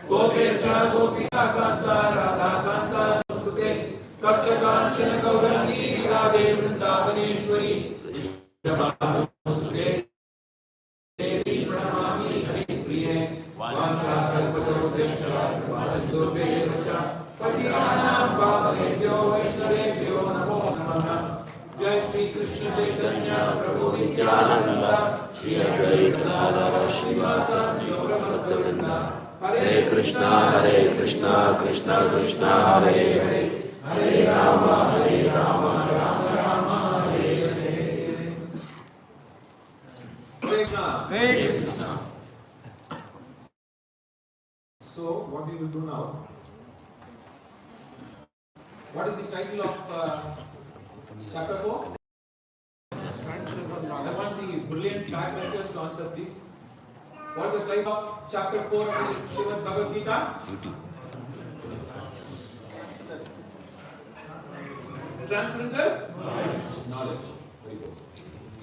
Gopesha Gopika Kanta Radha Kanta Nustute Tapta Kanchana Gaurangi Radhe Vrindavaneshwari Nustute Devi Pranamami Hari Priye Vancha Kalpatarubhesha Vasudurvecha Patiyanam Pavanebhyo Vaishnavebhyo Namo Namaha Jai Shri Krishna Chaitanya Prabhu Nityananda Shri Advaita Gadadhara Srivasadi Gaura Bhaktavrinda Hare Krishna Krishna Krishna Hare Hare Hare Rama Rama Rama Hare Hare. Hare Krishna. So what we will do now? What is the title of chapter 4? I want the brilliant backbenchers to answer, please. What is the title of chapter 4 of the Srimad Bhagavad Gita? Transcendental knowledge. Very good.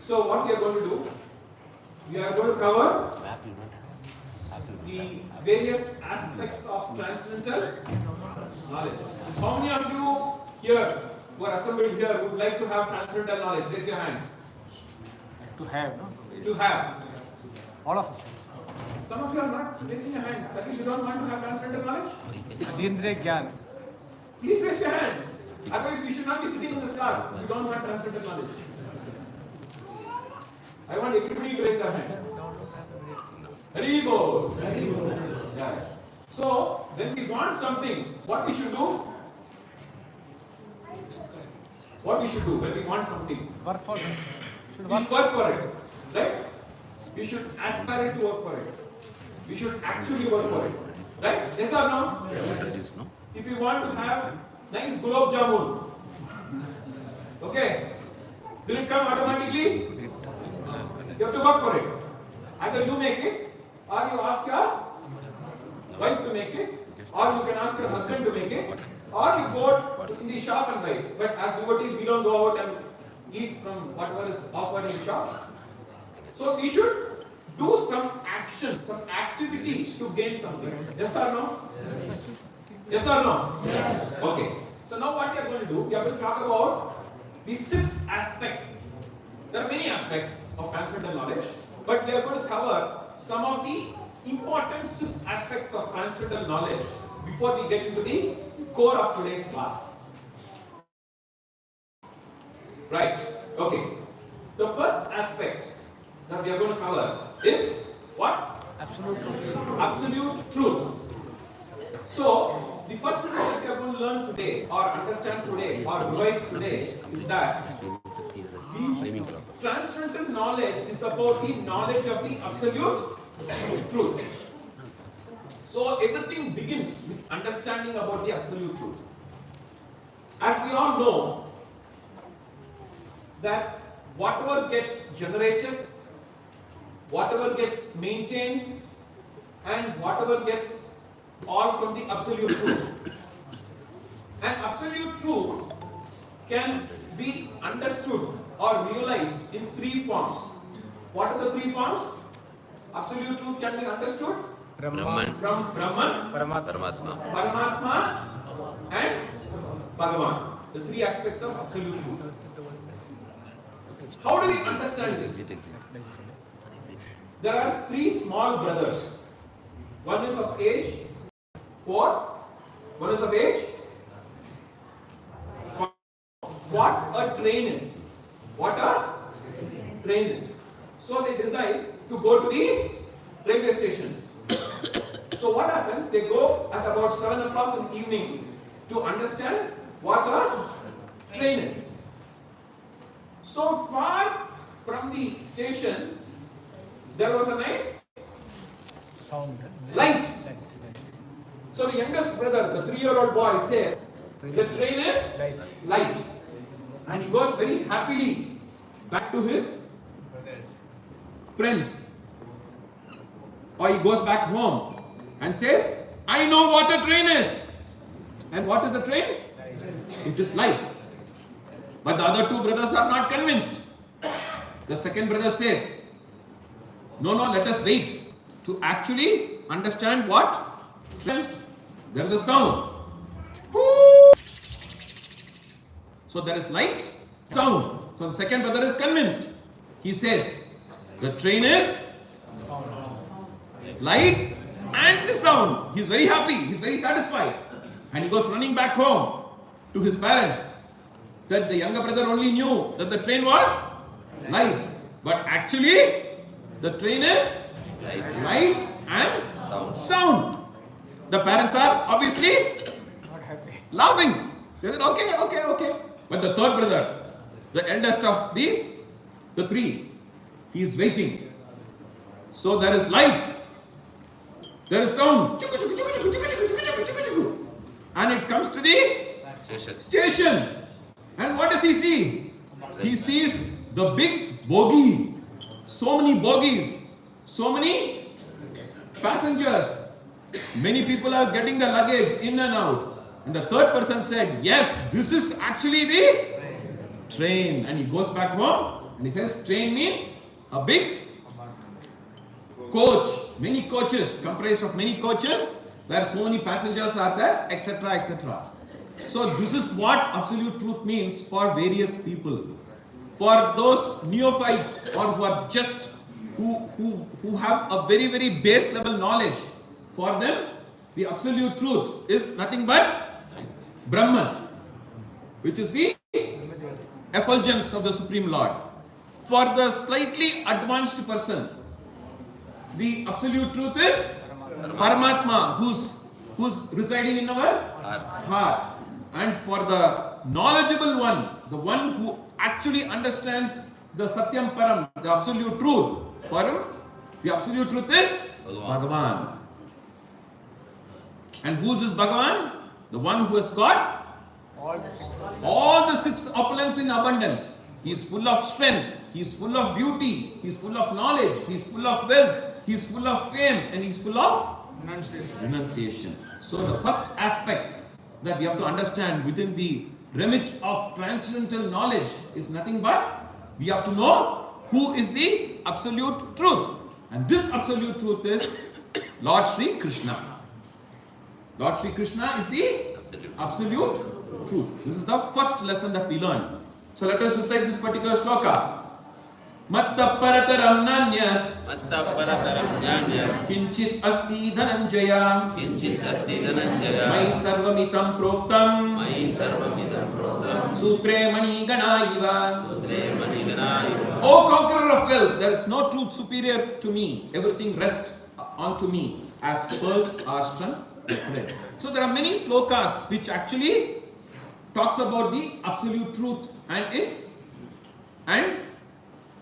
So what we are going to do? We are going to cover the various aspects of transcendental knowledge. How many of you here who are assembled here would like to have transcendental knowledge? Raise your hand. To have, no? To have. All of us. Some of you are not raising your hand. That means you don't want to have transcendental knowledge? Atindriya Gyan. Please raise your hand. Otherwise, we should not be sitting in this class. You don't want transcendental knowledge. I want everybody to raise their hand. Hari Bol. Yeah. So, when we want something, what we should do? What we should do when we want something? Work for it. We should work for it. Right? We should aspire to work for it. We should actually work for it. Right? Yes or no? Yes. If you want to have nice gulab jamun, okay, will it come automatically? You have to work for it. Either you make it, or you ask your wife to make it, or you can ask your husband to make it, or you go in the shop and buy it. But as devotees, we don't go out and eat from whatever is offered in the shop. So we should do some action, some activities to gain something. Yes or no? Yes. Yes or no? Yes. Okay. So now what we are going to do, we are going to talk about the 6 aspects. There are many aspects of transcendental knowledge, but we are going to cover some of the important 6 aspects of transcendental knowledge before we get into the core of today's class. Right? Okay. The first aspect that we are going to cover is what? Absolute truth. Absolute truth. So, the first thing that we are going to learn today, or understand today, or revise today, is that the transcendental knowledge is about the knowledge of the absolute truth. So, everything begins with understanding about the absolute truth. As we all know, that whatever gets generated, whatever gets maintained, and whatever gets all from the absolute truth. And absolute truth can be understood or realized in 3 forms. What are the 3 forms? Absolute truth can be understood Brahman. from Brahman, Paramatma, and Bhagavan. The 3 aspects of absolute truth. How do we understand this? There are 3 small brothers. One is of age 4. One is of age 5. What a train is. What a train is. So they decide to go to the railway station. So what happens? They go at about 7 o'clock in the evening to understand what a train is. So far from the station, there was a nice Sound. light. So the youngest brother, the 3-year-old boy, said, the train is light. And he goes very happily back to his friends. Or he goes back home and says, I know what a train is. And what is a train? It is light. But the other 2 brothers are not convinced. The second brother says, no, let us wait to actually understand what there is a sound. So there is light, sound. So the second brother is convinced. He says, the train is light and sound. He is very happy. He is very satisfied. And he goes running back home to his parents. That the younger brother only knew that the train was light. But actually, the train is light and sound. The parents are obviously laughing. They said, okay. But the third brother, the eldest of the three, he is waiting. So there is light, there is sound, and it comes to the station. And what does he see? He sees the big bogie, so many bogies, so many passengers. Many people are getting the luggage in and out. And the third person said, yes, this is actually the train. And he goes back home and he says, train means a big coach, many coaches, comprised of many coaches, where so many passengers are there, etc., etc. So this is what absolute truth means for various people. For those neophytes or who are just, who have a very, very base level knowledge, for them, the absolute truth is nothing but Brahman, which is the effulgence of the Supreme Lord. For the slightly advanced person, the absolute truth is Paramatma, who's residing in our heart. And for the knowledgeable one, the one who actually understands the Satyam Param, the absolute truth, for him, the absolute truth is Bhagavan. And who is this Bhagavan? The one who has got all the six opulence in abundance. He is full of strength, he is full of beauty, he is full of knowledge, he is full of wealth, he is full of fame, and he is full of renunciation. So the first aspect that we have to understand within the remit of transcendental knowledge is nothing but we have to know who is the absolute truth. And this absolute truth is Lord Sri Krishna. Lord Sri Krishna is the absolute truth. This is the first lesson that we learn. So let us recite this particular sloka. Matta parataram nanya kinchit asti dhananjaya mai sarvamitam proktam sutre mani ganaiva. O conqueror of wealth, there is no truth superior to me. Everything rests onto me as pearls are strung with thread. So there are many slokas which actually talks about the absolute truth and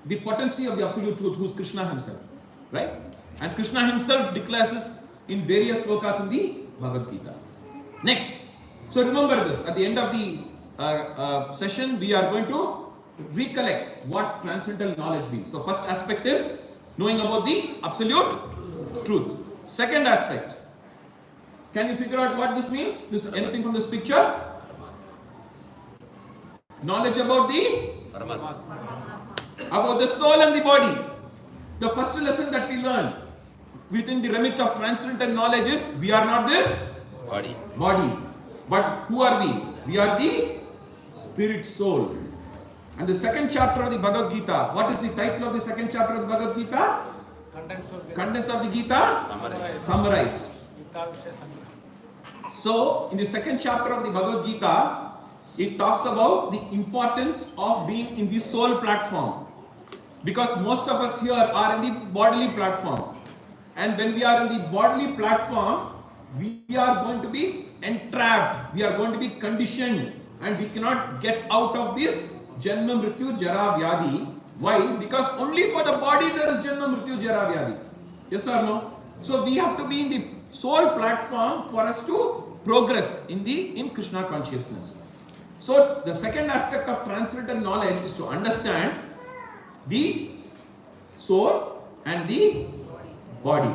the potency of the absolute truth, who is Krishna himself, right? And Krishna himself declares this in various slokas in the Bhagavad Gita. Next, so remember this, at the end of the session we are going to recollect what transcendental knowledge means. So first aspect is knowing about the absolute truth. Second aspect, can you figure out what this means? This anything from this picture? Knowledge about the soul and the body. The first lesson that we learn within the remit of transcendental knowledge is we are not this body. But who are we? We are the spirit soul. And the second chapter of the Bhagavad Gita, what is the title of the second chapter of the Bhagavad Gita? Contents of the Gita summarized. So in the second chapter of the Bhagavad Gita, it talks about the importance of being in the soul platform. Because most of us here are in the bodily platform. And when we are in the bodily platform, we are going to be entrapped, we are going to be conditioned, and we cannot get out of this Janma Mrityu Jara Vyadi. Why? Because only for the body there is Janma Mrityu Jara Vyadi. Yes or no? So we have to be in the soul platform for us to progress in Krishna consciousness. So the second aspect of transcendental knowledge is to understand the soul and the body.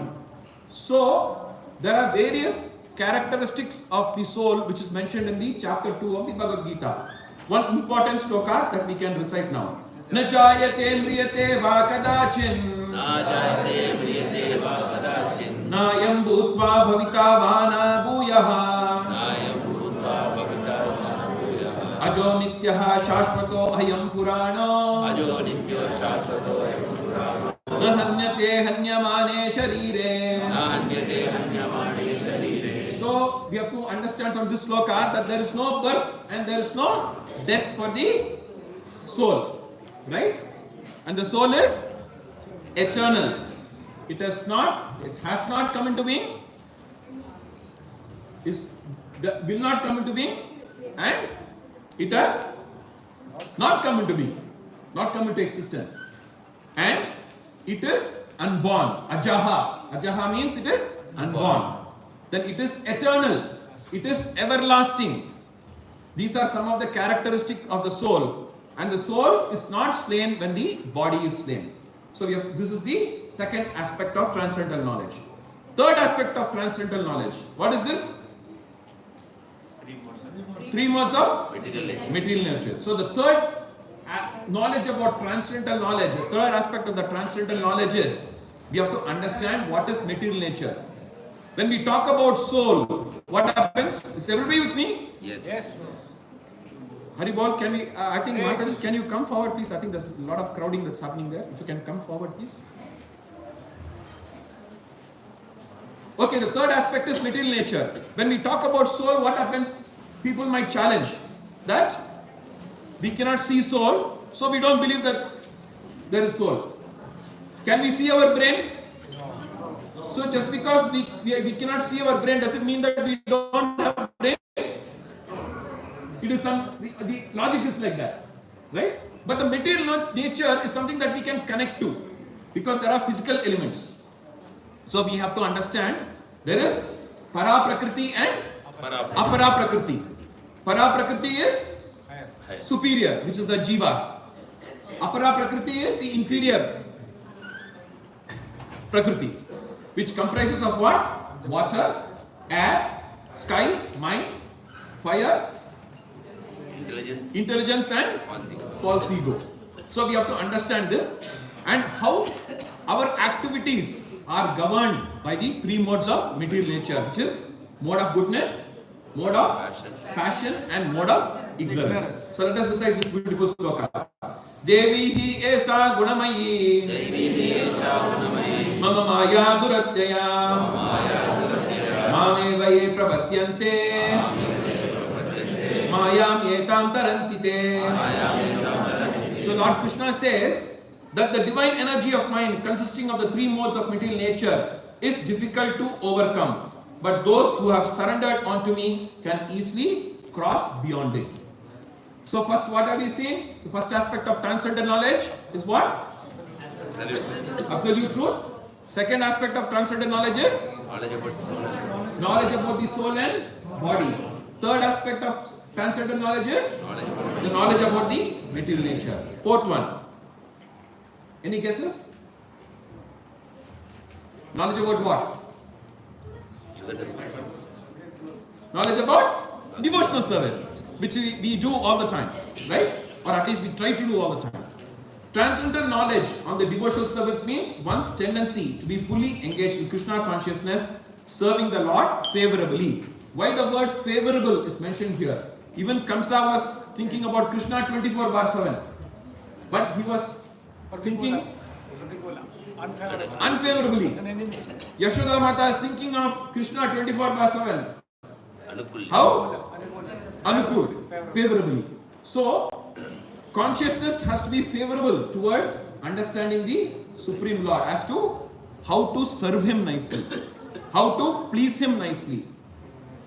So there are various characteristics of the soul which is mentioned in the chapter 2 of the Bhagavad Gita. One important sloka that we can recite now. Na jayate mriyate va kadachin नायं भूत्वा भविता वाना भूयः अजो नित्यः शाश्वतो अयं पुराणो न हन्यते हन्यमाने शरीरे. So we have to understand from this sloka that there is no birth and there is no death for the soul, right? And the soul is eternal. It has not come into being, will not come into being, and it has not come into being, not come into existence, and it is unborn. Ajaha. Ajaha means it is unborn. Then it is eternal. It is everlasting. These are some of the characteristics of the soul. And the soul is not slain when the body is slain. So this is the second aspect of transcendental knowledge. Third aspect of transcendental knowledge. What is this? Three modes of material nature. So the third knowledge about transcendental knowledge, the third aspect of the transcendental knowledge is we have to understand what is material nature. When we talk about soul, what happens? Is everybody with me? Yes. Haribol, can we? I think Mataji, can you come forward, please? I think there's a lot of crowding that's happening there. If you can come forward, please. Okay, the third aspect is material nature. When we talk about soul, what happens? People might challenge that we cannot see soul, so we don't believe that there is soul. Can we see our brain? So just because we cannot see our brain doesn't mean that we don't have brain. It is the logic is like that, right? But the material nature is something that we can connect to because there are physical elements. So we have to understand there is para prakriti and apara prakriti. Para prakriti is superior, which is the jivas. Apara prakriti is the inferior prakriti, which comprises of what? Water, air, sky, mind, fire, intelligence and false ego. So we have to understand this and how our activities are governed by the three modes of material nature, which is mode of goodness, mode of passion and mode of ignorance. So let us recite this beautiful sloka. Devi hi esa gunamayi mama maya duratyaya mame vaye prapatyante mayam etam tarantite. So Lord Krishna says that the divine energy of mind consisting of the three modes of material nature is difficult to overcome. But those who have surrendered unto me can easily cross beyond it. So first, what have we seen? The first aspect of transcendental knowledge is what? Absolute truth. Second aspect of transcendental knowledge is knowledge about the soul and body. Third aspect of transcendental knowledge is the knowledge about the material nature. Fourth one. Any guesses? Knowledge about what? Knowledge about devotional service, which we do all the time, right? Or at least we try to do all the time. Transcendental knowledge on the devotional service means one's tendency to be fully engaged in Krishna consciousness, serving the Lord favorably. Why the word favorable is mentioned here? Even Kamsa was thinking about Krishna 24/7, but he was thinking unfavorably. Yashoda Mata is thinking of Krishna 24/7. How? Anukul, favorably. So, consciousness has to be favorable towards understanding the Supreme Lord as to how to serve Him nicely, how to please Him nicely.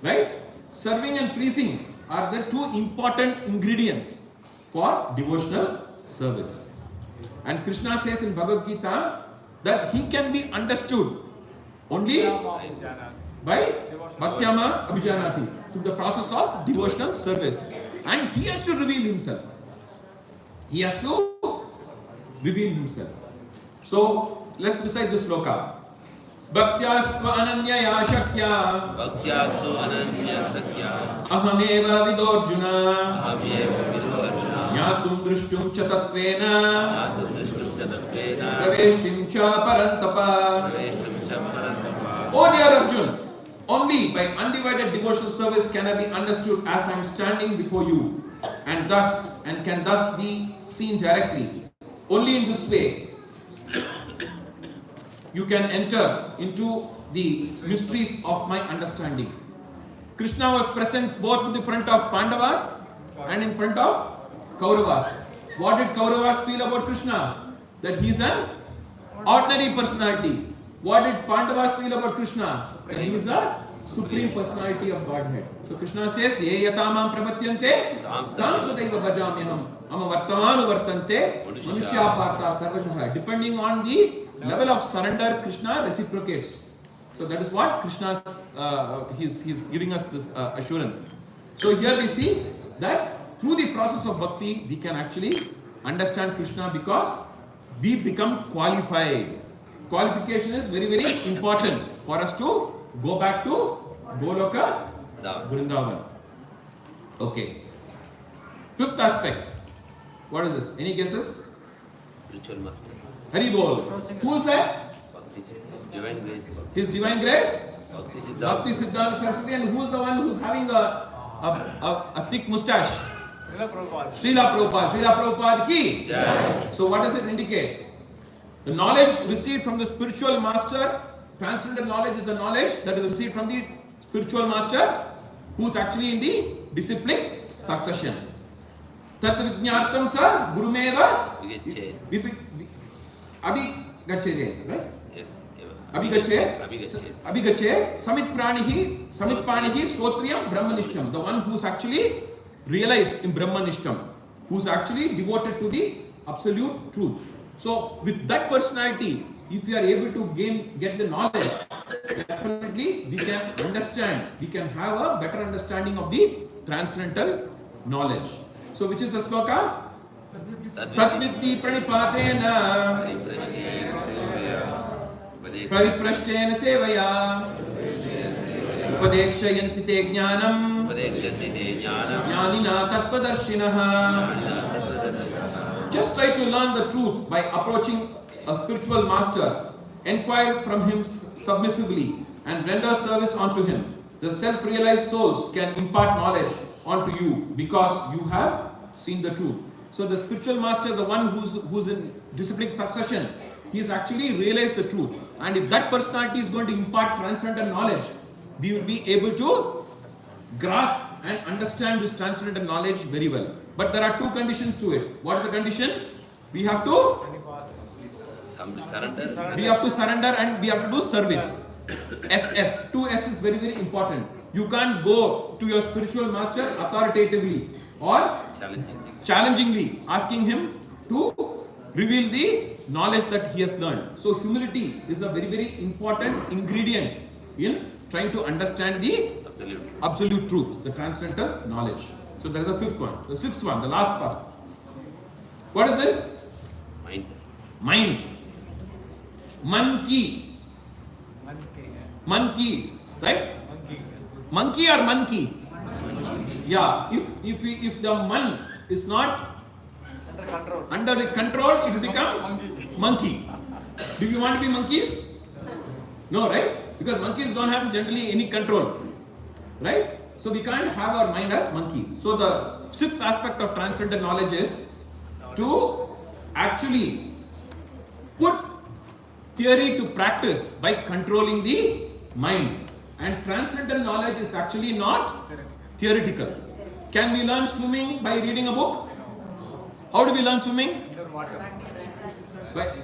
Right? Serving and pleasing are the two important ingredients for devotional service. And Krishna says in Bhagavad Gita that He can be understood only by Bhaktyama Abhijanati, through the process of devotional service. And He has to reveal Himself. He has to reveal Himself. So, let's recite this sloka. Bhaktyastva ananyaya shakya ahameva vidorjuna Yatum drishtum cha tatvena praveshtim cha parantapa Oh dear Arjun, only by undivided devotional service can I be understood as I am standing before you, and can thus be seen directly. Only in this way you can enter into the mysteries of my understanding. Krishna was present both in the front of Pandavas and in front of Kauravas. What did Kauravas feel about Krishna? That he is an ordinary personality. What did Pandavas feel about Krishna? That he is a supreme personality of Godhead. So Krishna says, Ye yatamam prapatyante tam tadaiva bhajamyaham ama vartamanu vartante manushya partha sarvajasa. Depending on the level of surrender, Krishna reciprocates. So that is what Krishna's he's giving us this assurance. So here we see that through the process of bhakti we can actually understand Krishna because we become qualified. Qualification is very, very important for us to go back to Goloka Vrindavan. Okay. Fifth aspect. What is this? Any guesses? Spiritual master. Hari Bol. Who is that? Divine grace. His divine grace? Bhakti Siddhanta. Bhakti Siddhanta Saraswati. And who is the one who is having a thick mustache? Srila Prabhupada. Srila Prabhupada. Srila Prabhupada ki. Jai. So what does it indicate? The knowledge received from the spiritual master, transcendental knowledge is the knowledge that is received from the spiritual master who is actually in the disciplic succession. Tat vijñārtam sa gurumeva abhigacchate, right? Yes. Abhigacchate samitpranihi srotriyam brahmanishtam. The one who is actually realized in brahmanishtam, who is actually devoted to the absolute truth. So with that personality, if we are able to get the knowledge, definitely we can understand, we can have a better understanding of the transcendental knowledge. So which is the sloka? Tatvitti pranipatena pariprashtena sevaya upadekshayanti te jnanam jnanina tattvadarshinaha. Just try to learn the truth by approaching a spiritual master, inquire from him submissively and render service unto him. The self-realized souls can impart knowledge unto you because you have seen the truth. So the spiritual master is the one who's in disciplic succession. He has actually realized the truth. And if that personality is going to impart transcendental knowledge, we will be able to grasp and understand this transcendental knowledge very well. But there are two conditions to it. What is the condition? We have to Surrender. We have to surrender and we have to do service. SS. 2S is very, very important. You can't go to your spiritual master authoritatively or challengingly asking him to reveal the knowledge that he has learned. So humility is a very, very important ingredient in trying to understand the absolute truth, the transcendental knowledge. So there is a fifth one. The sixth one, the last part. What is this? Mind. Monkey. Monkey, right? Monkey or monkey? Yeah. If the man is not under the control, it will become monkey. Do you want to be monkeys? No, right? Because monkeys don't have generally any control, right? So we can't have our mind as monkey. So the sixth aspect of transcendental knowledge is to actually put theory to practice by controlling the mind. And transcendental knowledge is actually not theoretical. Can we learn swimming by reading a book? How do we learn swimming?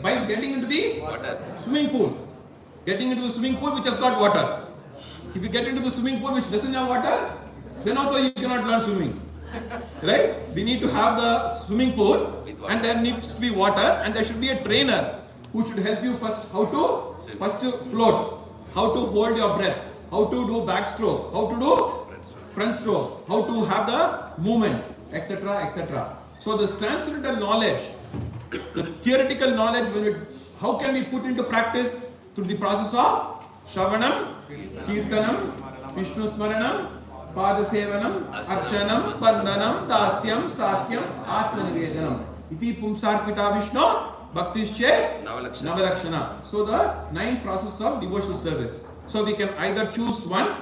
By getting into the swimming pool. Getting into the swimming pool which has got water. If you get into the swimming pool which doesn't have water, then also you cannot learn swimming. Right? We need to have the swimming pool and there needs to be water and there should be a trainer who should help you first to float, how to hold your breath, how to do backstroke, how to do front stroke, how to have the movement, etc. etc. So this transcendental knowledge, the theoretical knowledge, how can we put into practice? Through the process of Shravanam, Kirtanam, Vishnu Smaranam, Padasevanam, Archanam, Vandanam, Dasyam, Satyam, Atmanivedanam. Iti Pumsarpita Vishnu, Bhaktische, Navalakshana. So the 9 processes of devotional service. So we can either choose one,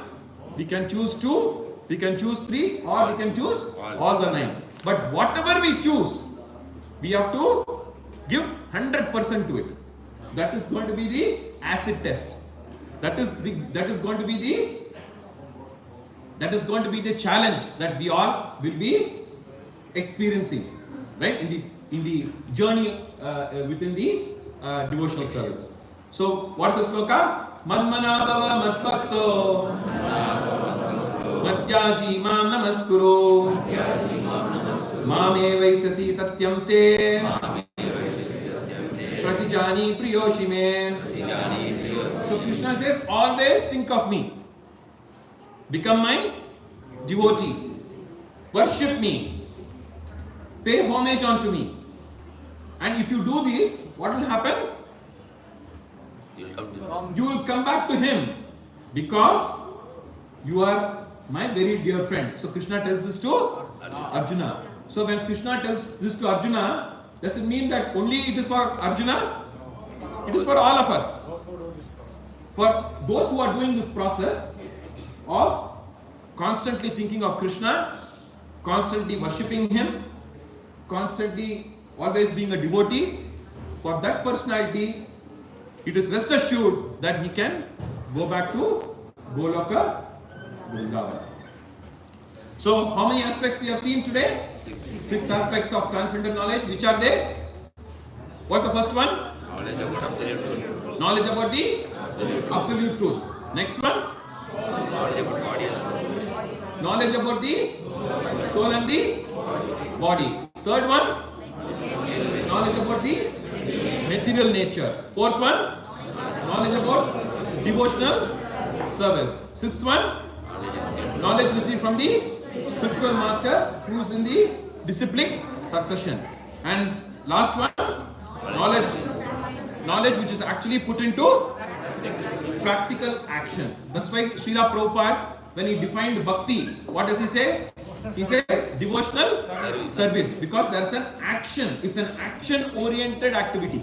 we can choose two, we can choose three, or we can choose all the 9. But whatever we choose, we have to give 100% to it. That is going to be the acid test. That is going to be the challenge that we all will be experiencing, right, in the journey within the devotional service. So what is the sloka? Manmana bhava matbhakto madhyaji mam namaskuro mame vaisasi satyam te pratijani priyoshime. So Krishna says, always think of me, become my devotee, worship me, pay homage unto me. And if you do this, what will happen? You will come back to him, because you are my very dear friend. So Krishna tells this to Arjuna. So when Krishna tells this to Arjuna, does it mean that only it is for Arjuna? It is for all of us. For those who are doing this process of constantly thinking of Krishna, constantly worshipping him, constantly always being a devotee, for that personality, it is rest assured that he can go back to Goloka, Vrindavan. So how many aspects we have seen today? 6 aspects of transcendental knowledge. Which are they? What's the first one? Knowledge about absolute truth. Knowledge about the absolute truth. Next one? Knowledge about body and soul. Knowledge about the soul and the body. Third one? Knowledge about the material nature. Fourth one? Knowledge about devotional service. Sixth one? Knowledge received from the spiritual master who is in the disciplic succession. And last one? Knowledge which is actually put into practical action. That's why Srila Prabhupada, when he defined bhakti, what does he say? He says devotional service, because there is an action. It's an action-oriented activity.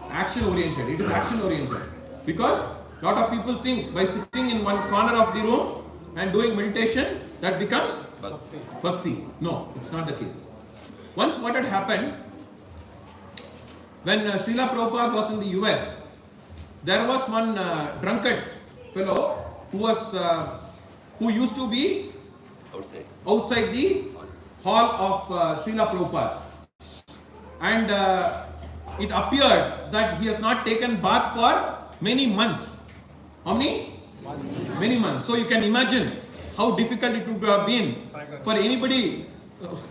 Action-oriented. It is action-oriented. Because a lot of people think by sitting in one corner of the room and doing meditation, that becomes bhakti. No, it's not the case. Once what had happened, when Srila Prabhupada was in the US, there was one drunkard fellow who used to be outside the hall of Srila Prabhupada. And it appeared that he has not taken bath for many months. How many? Many months. So you can imagine how difficult it would have been for anybody.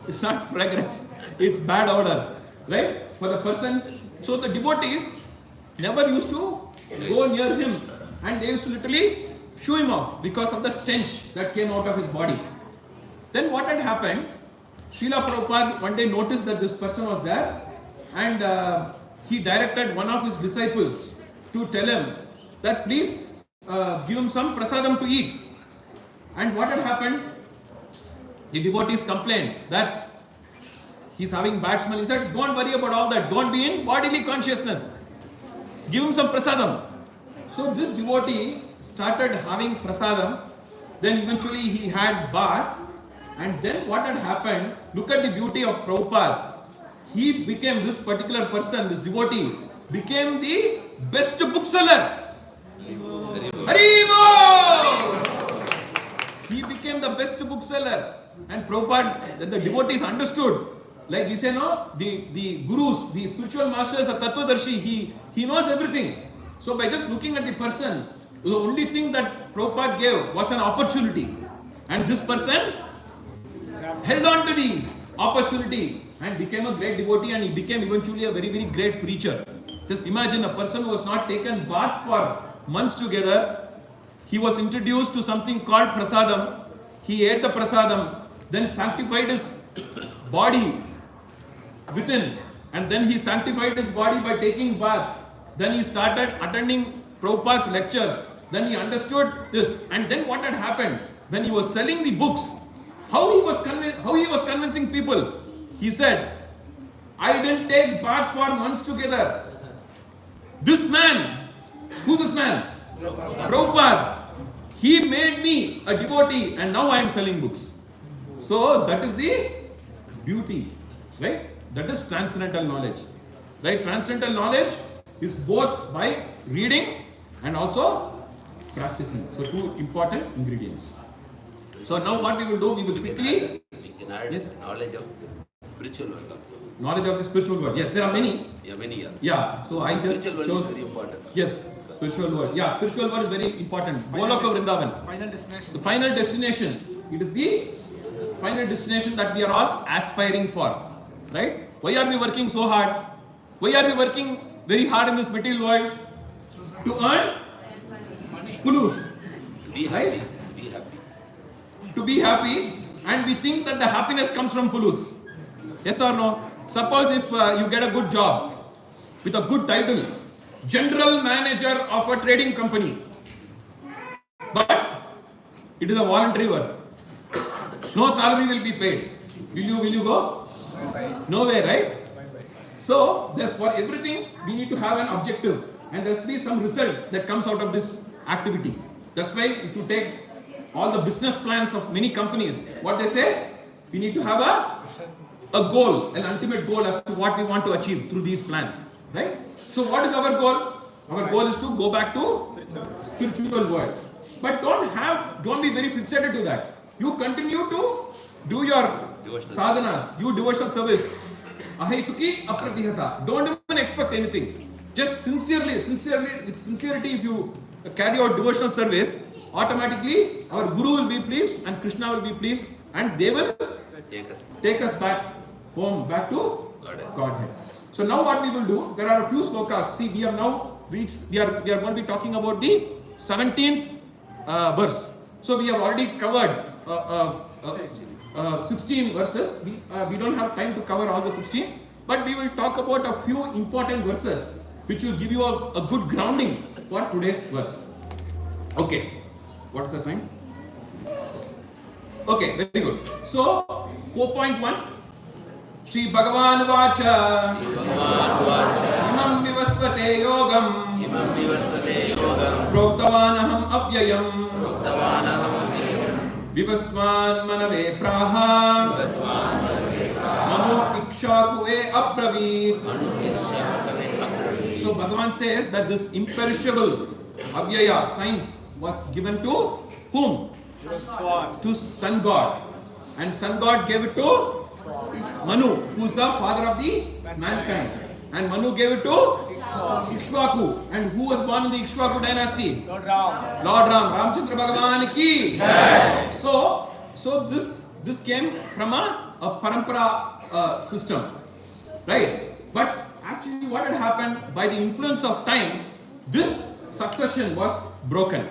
It's not fragrance, it's bad odor, right? For the person. So the devotees never used to go near him, and they used to literally shoo him off because of the stench that came out of his body. Then what had happened? Srila Prabhupada one day noticed that this person was there, and he directed one of his disciples to tell him that please give him some prasadam to eat. And what had happened? The devotees complained that he's having bad smell. He said, don't worry about all that. Don't be in bodily consciousness. Give him some prasadam. So this devotee started having prasadam. Then eventually he had bath. And then what had happened? Look at the beauty of Prabhupada. He became, this particular person, this devotee, became the best bookseller. Haribol! He became the best bookseller. And Prabhupada, then the devotees understood. Like we say, no, the gurus, the spiritual masters, a Tattvadarshi, he knows everything. So by just looking at the person, the only thing that Prabhupada gave was an opportunity. And this person held on to the opportunity and became a great devotee, and he became eventually a very, very great preacher. Just imagine a person who was not taken bath for months together. He was introduced to something called prasadam. He ate the prasadam, then sanctified his body within, and then he sanctified his body by taking bath. Then he started attending Prabhupada's lectures. Then he understood this. And then what had happened? When he was selling the books, how he was convincing people? He said, I didn't take bath for months together. This man, who's this man? Prabhupada. He made me a devotee and now I am selling books. So that is the beauty, right? That is transcendental knowledge, right? Transcendental knowledge is both by reading and also practicing. So two important ingredients. So now what we will do, we will quickly We can add Yes. knowledge of spiritual world also. knowledge of the spiritual world. Yes, there are many. Yeah, many are. Yeah, so I just Spiritual world chose. is very important. Yes, spiritual world. Yeah, spiritual world is very important. Goloka Vrindavan. Final destination. The final destination. It is the final destination that we are all aspiring for. Right? Why are we working so hard? Why are we working very hard in this material world? To earn fulus. Be Right? happy. Be happy. To be happy, and we think that the happiness comes from fulus. Yes or no? Suppose if you get a good job with a good title, general manager of a trading company, but it is a voluntary work. No salary will be paid. Will you go? No way, right? So there's for everything we need to have an objective, and there should be some result that comes out of this activity. That's why if you take all the business plans of many companies, what they say, we need to have a goal, an ultimate goal as to what we want to achieve through these plans, right? So what is our goal? Our goal is to go back to spiritual world. But don't be very fixated to that. You continue to do your Devotional. sadhanas, you devotional service. Ahaituki apratihata. Don't even expect anything. Just sincerely, with sincerity, if you carry out devotional service, automatically our Guru will be pleased and Krishna will be pleased, and they will take us back home, back to Godhead. So now what we will do, there are a few slokas. See, we have now reached, we are going to be talking about the 17th verse. So we have already covered 16 verses. We don't have time to cover all the 16, but we will talk about a few important verses which will give you a good grounding for today's verse. Okay, what is the time? Okay, very good. So 4.1, Shri Bhagavan Vacha Imam Vivasvate Yogam Proktavanaham Avyayam Vivasvan Manave Praha Manu Ikshakue Abraveet. So Bhagavan says that this imperishable Avyaya, science, was given to whom? To Sun God. And Sun God gave it to Manu, who is the father of the mankind. And Manu gave it to Ikshvaku. And who was born in the Ikshvaku dynasty? Lord Ram. Lord Ram, Ramchandra Bhagavan ki. So this came from a parampara system, right? But actually, what had happened, by the influence of time, this succession was broken.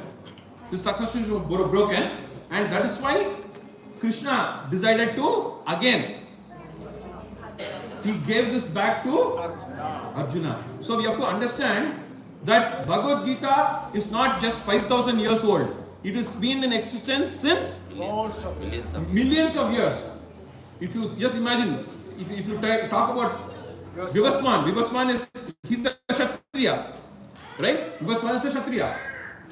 This succession was broken, and that is why Krishna decided to again, he gave this back to Arjuna. So we have to understand that Bhagavad Gita is not just 5,000 years old. It has been in existence since millions of years. If you just imagine, if you talk about Vivaswan is, he's a Kshatriya, right? Vivaswan is a Kshatriya.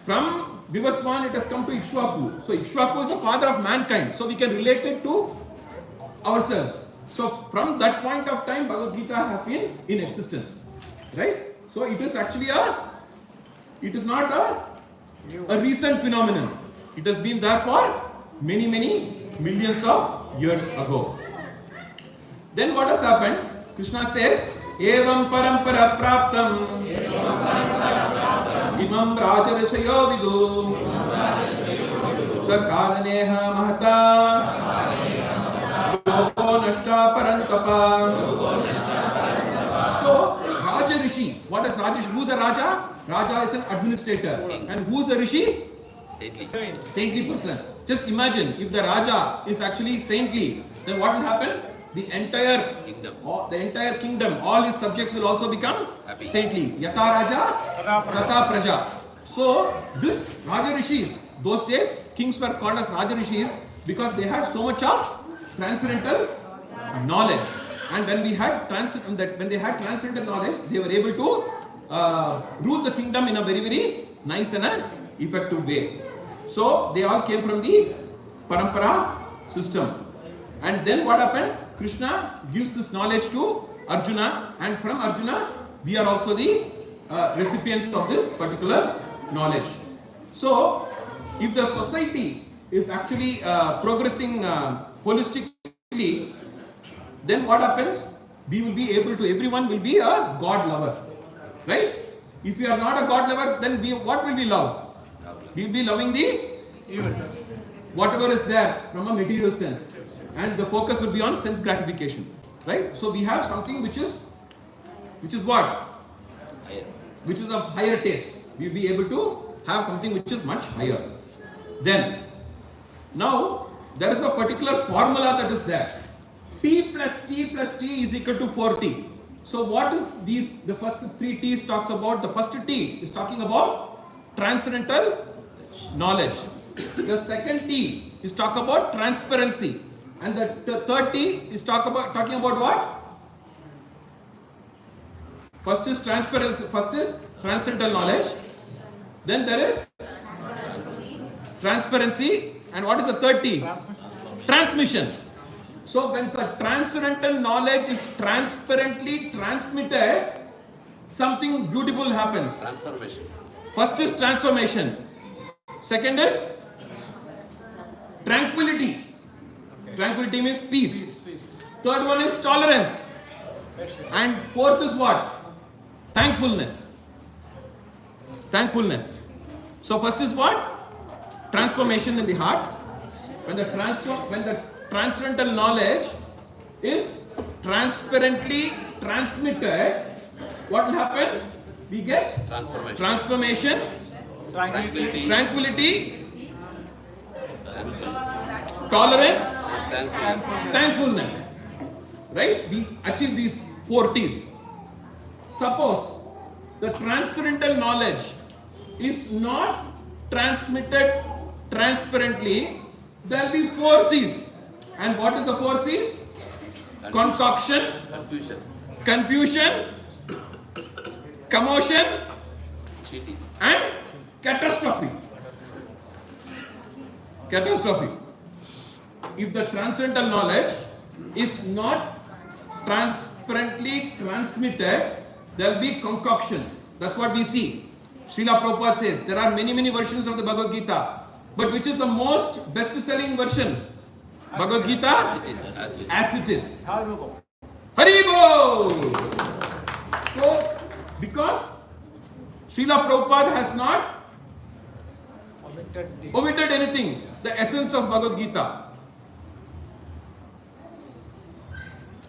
From Vivaswan it has come to Ikshvaku. So Ikshvaku is the father of mankind. So we can relate it to ourselves. So from that point of time, Bhagavad Gita has been in existence, right? So it is actually it is not a recent phenomenon. It has been there for many millions of years ago. Then what has happened? Krishna says, Evam parampara praptam imam rajarishyo vidu sakalaneha mahata yogo nashta parantapa. So, Raja Rishi, what is Raja Rishi? Who is a Raja? Raja is an administrator. And who is a Rishi? Saintly person. Just imagine, if the Raja is actually saintly, then what will happen? The entire kingdom, all his subjects will also become saintly. Yata Raja, Tata Praja. So, this Raja Rishis, those days, kings were called as Raja Rishis because they had so much of transcendental knowledge. And when they had transcendental knowledge, they were able to rule the kingdom in a very nice and an effective way. So they all came from the parampara system. And then what happened? Krishna gives this knowledge to Arjuna, and from Arjuna we are also the recipients of this particular knowledge. So if the society is actually progressing holistically, then what happens? We will be able to, everyone will be a God lover, right? If you are not a God lover, then what will we love? We will be loving the whatever is there from a material sense, and the focus will be on sense gratification, right? So we have something which is what? Higher. Which is of higher taste. We will be able to have something which is much higher. Then, now there is a particular formula that is there. T plus T plus T is equal to 4T. So what is these? The first three T's talks about. The first T is talking about transcendental knowledge. The second T is talk about transparency, and the third T is talking about what? First is transparency. First is transcendental knowledge. Then there is transparency, and what is the third T? Transmission. So when the transcendental knowledge is transparently transmitted, something beautiful happens. Transformation. First is transformation. Second is tranquility. Tranquility means peace. Third one is tolerance. And fourth is what? Thankfulness. Thankfulness. So first is what? Transformation in the heart. When the transcendental knowledge is transparently transmitted, what will happen? We get transformation, tranquility, tolerance, thankfulness. Right? We achieve these 4 T's. Suppose the transcendental knowledge is not transmitted transparently, there will be 4 C's. And what is the 4 C's? Concoction, confusion, commotion, cheating, and catastrophe. Catastrophe. If the transcendental knowledge is not transparently transmitted, there will be concoction. That's what we see. Srila Prabhupada says there are many versions of the Bhagavad Gita, but which is the most best-selling version? Bhagavad Gita as it is. Haribol! So, because Srila Prabhupada has not omitted anything, the essence of Bhagavad Gita.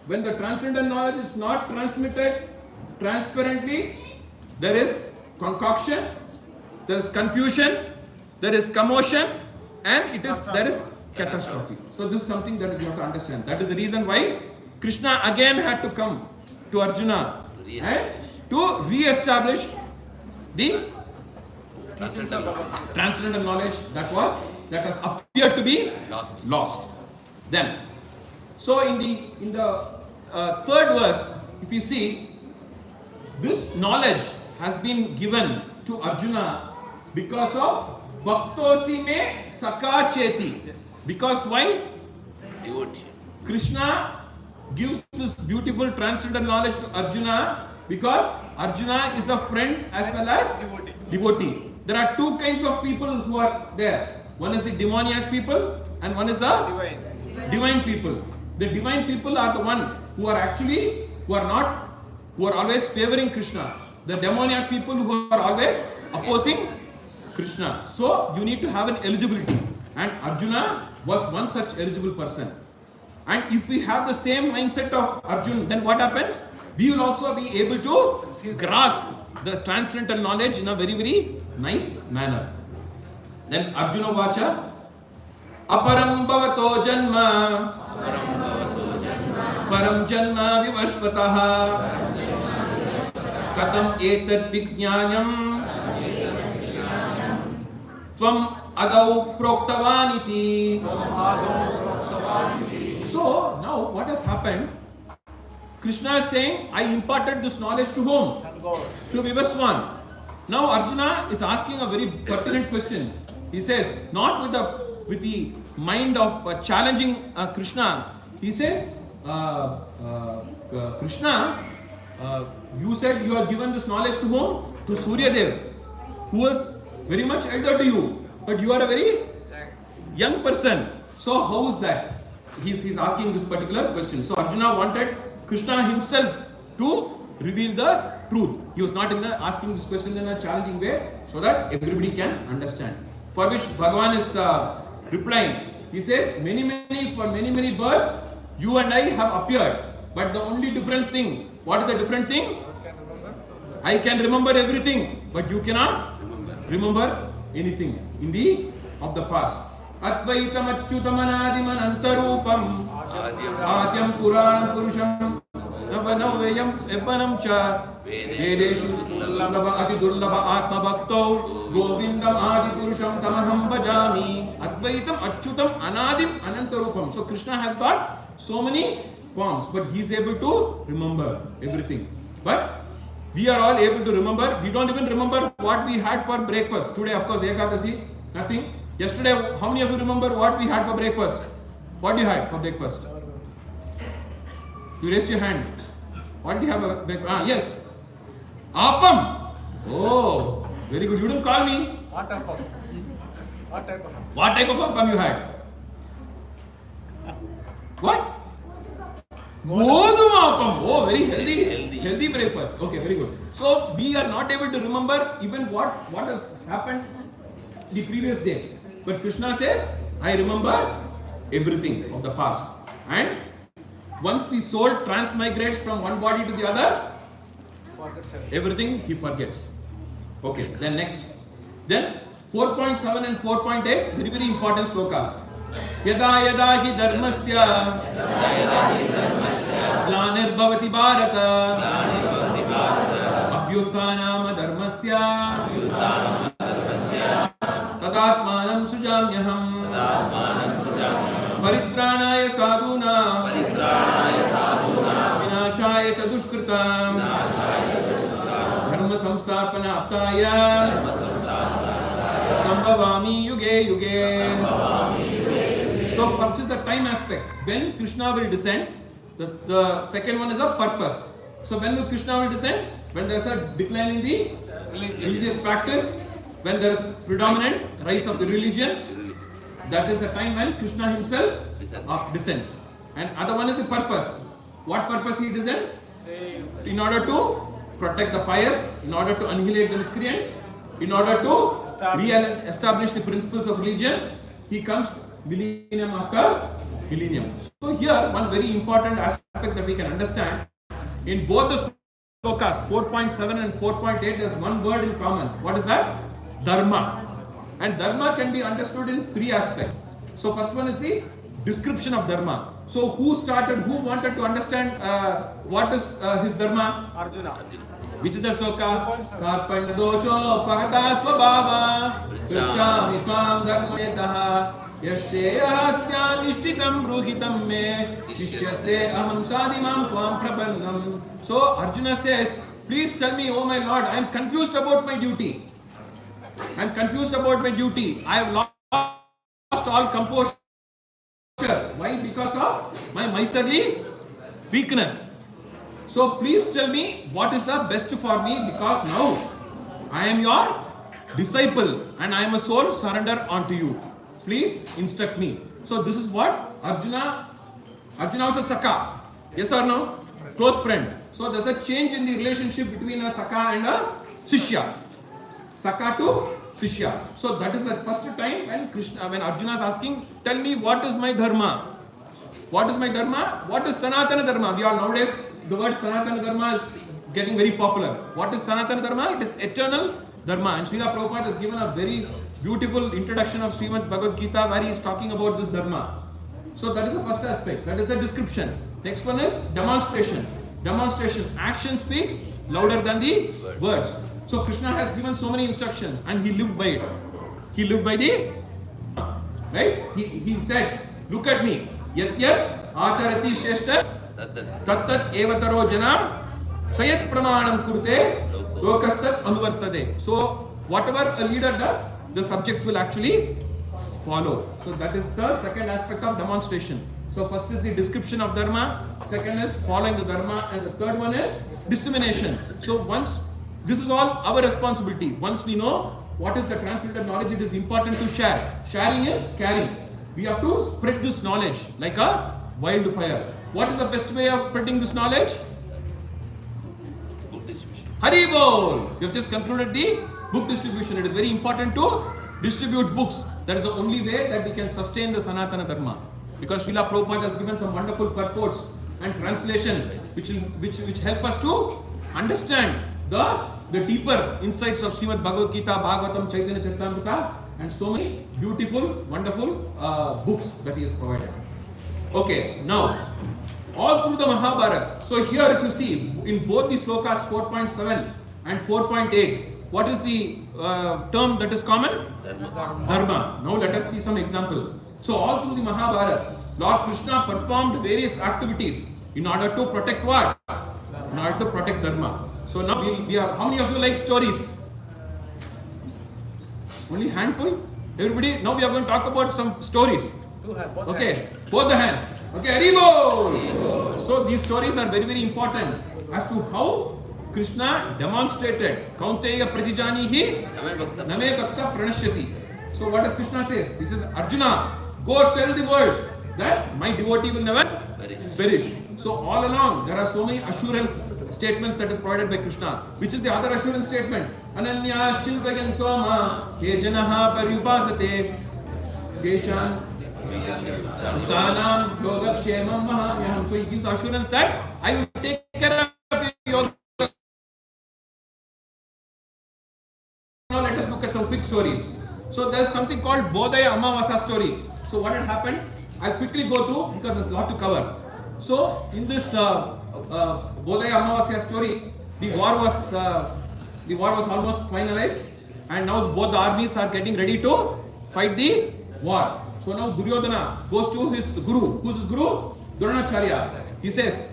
When the transcendental knowledge is not transmitted transparently, there is concoction, there is confusion, there is commotion, and there is catastrophe. So this is something that you have to understand. That is the reason why Krishna again had to come to Arjuna and to re-establish the transcendental knowledge that has appeared to be lost. Then, so in the third verse, if you see, this knowledge has been given to Arjuna because of Bhaktosi me Saka Cheti. Because why? devotee. Krishna gives this beautiful transcendental knowledge to Arjuna because Arjuna is a friend as well as devotee. There are 2 kinds of people who are there. One is the demoniac people and one is the divine people. The divine people are the one who are always favoring Krishna. The demoniac people who are always opposing Krishna. So you need to have an eligibility, and Arjuna was one such eligible person. And if we have the same mindset of Arjun, then what happens? We will also be able to grasp the transcendental knowledge in a very nice manner. Then Arjuna Vacha Aparam Bhavato Janma Param Janma Vivashvataha Katam Etat Vijnanyam Tvam Adau Proktavaniti. So now what has happened? Krishna is saying, I imparted this knowledge to whom? To Vivaswan. Now Arjuna is asking a very pertinent question. He says, not with the mind of challenging Krishna. He says, Krishna, you said you have given this knowledge to whom? To Surya Dev, who was very much elder to you, but you are a very young person. So how is that? He's asking this particular question. So Arjuna wanted Krishna himself to reveal the truth. He was not asking this question in a challenging way, so that everybody can understand. For which Bhagavan is replying. He says, for many births, you and I have appeared. But the only different thing, what is the different thing? I can remember everything, but you cannot remember anything of the past. Advaitam achyutam anadiman antarupam adyam puranam purusham navanavayam evanam cha vedeshu dullabha ati dullabha atma bhakto govindam adi purusham tamaham bhajami. Advaitam achyutam anadim anantarupam. So Krishna has got so many forms, but he is able to remember everything. But we are all able to remember. We don't even remember what we had for breakfast. Today, of course, Ekadasi, nothing. Yesterday, how many of you remember what we had for breakfast? What do you had for breakfast? You raised your hand. What do you have for breakfast? Yes. Appam. Oh, very good. You didn't call me. What type of? What type of appam you had? What? Goduma appam. Oh, very healthy breakfast. Okay, very good. So we are not able to remember even what has happened the previous day. But Krishna says, I remember everything of the past. And once the soul transmigrates from one body to the other, everything he forgets. Okay, then next. Then 4.7 and 4.8, very, very important slokas. Yada yada hi dharmasya glanirbhavati bharata abhyutanam dharmasya tadatmanam sujamyaham paritranaya sadhuna vinashaya cha dushkritam dharma samstapana aptaya sambhavami yuge yuge. So first is the time aspect. When Krishna will descend, the second one is a purpose. So when will Krishna will descend? When there is a decline in the religious practice, when there is predominant rise of the religion, that is the time when Krishna himself descends. And other one is the purpose. What purpose he descends? In order to protect the pious, in order to annihilate the miscreants, in order to establish the principles of religion, he comes millennium after millennium. So here one very important aspect that we can understand, in both the slokas 4.7 and 4.8, there is one word in common. What is that? Dharma. And dharma can be understood in three aspects. So first one is the description of dharma. So who wanted to understand what is his dharma? Arjuna. Which is the sloka? Karpanya dosho pagata svabhava Prichami tvam dharmayataha Yasheyahasya nishtitam bruhitam me Shishyaste aham sadimam tvam prabandham. So Arjuna says, please tell me, oh my Lord, I am confused about my duty. I am confused about my duty. I have lost all composure. Why? Because of my miserly weakness. So please tell me what is the best for me, because now I am your disciple and I am a soul surrender unto you. Please instruct me. So this is what Arjuna was a Sakha. Yes or no? Close friend. So there's a change in the relationship between a Sakha and a Shishya. Sakha to Shishya. So that is the first time when Arjuna is asking, tell me what is my dharma? What is my dharma? What is Sanatana Dharma? We all nowadays, the word Sanatana Dharma is getting very popular. What is Sanatana Dharma? It is eternal Dharma. And Srila Prabhupada has given a very beautiful introduction of Srimad Bhagavad Gita where he is talking about this Dharma. So that is the first aspect. That is the description. Next one is demonstration. Demonstration. Action speaks louder than the words. So Krishna has given so many instructions and he lived by it. He lived by the, right? He said, look at me. Yat yat acharati sheshtas tattat evataro janam sayat pramanam kurte Lokastat anuvartade. So whatever a leader does, the subjects will actually follow. So that is the second aspect of demonstration. So first is the description of dharma, second is following the dharma, and the third one is dissemination. So once this is all our responsibility. Once we know what is the translated knowledge, it is important to share. Sharing is caring. We have to spread this knowledge like a wildfire. What is the best way of spreading this knowledge? Book distribution. Hari Bol! We have just concluded the book distribution. It is very important to distribute books. That is the only way that we can sustain the Sanatana Dharma. Because Srila Prabhupada has given some wonderful purports and translation which help us to understand the deeper insights of Srimad Bhagavad Gita, Bhagavatam, Chaitanya Charitamrita, and so many beautiful, wonderful books that he has provided. Okay, now all through the Mahabharata. So here if you see in both the slokas 4.7 and 4.8, what is the term that is common? Dharma. Now let us see some examples. So all through the Mahabharata, Lord Krishna performed various activities in order to protect what? In order to protect Dharma. So now we have, how many of you like stories? Only handful? Everybody? Now we are going to talk about some stories. Okay, both the hands. Okay, Haribo! So these stories are very, very important as to how Krishna demonstrated Kaunteya Pratijanihi Name Bhakta Pranashyati. So what does Krishna says? He says, Arjuna, go tell the world that my devotee will never perish. So all along there are so many assurance statements that is provided by Krishna. Which is the other assurance statement? Ananya Shilvayantoma He Janaha Paryupasate Keshan Uttanam Yoga Kshemam Mahamyaham. So he gives assurance that I will take care of your yoga. Now let us look at some quick stories. So there is something called Bodhaya Amavasa story. So what had happened? I'll quickly go through because there's a lot to cover. So in this Bodhaya Amavasya story, the war was almost finalized, and now both the armies are getting ready to fight the war. So now Duryodhana goes to his guru. Who's his guru? Dronacharya. He says,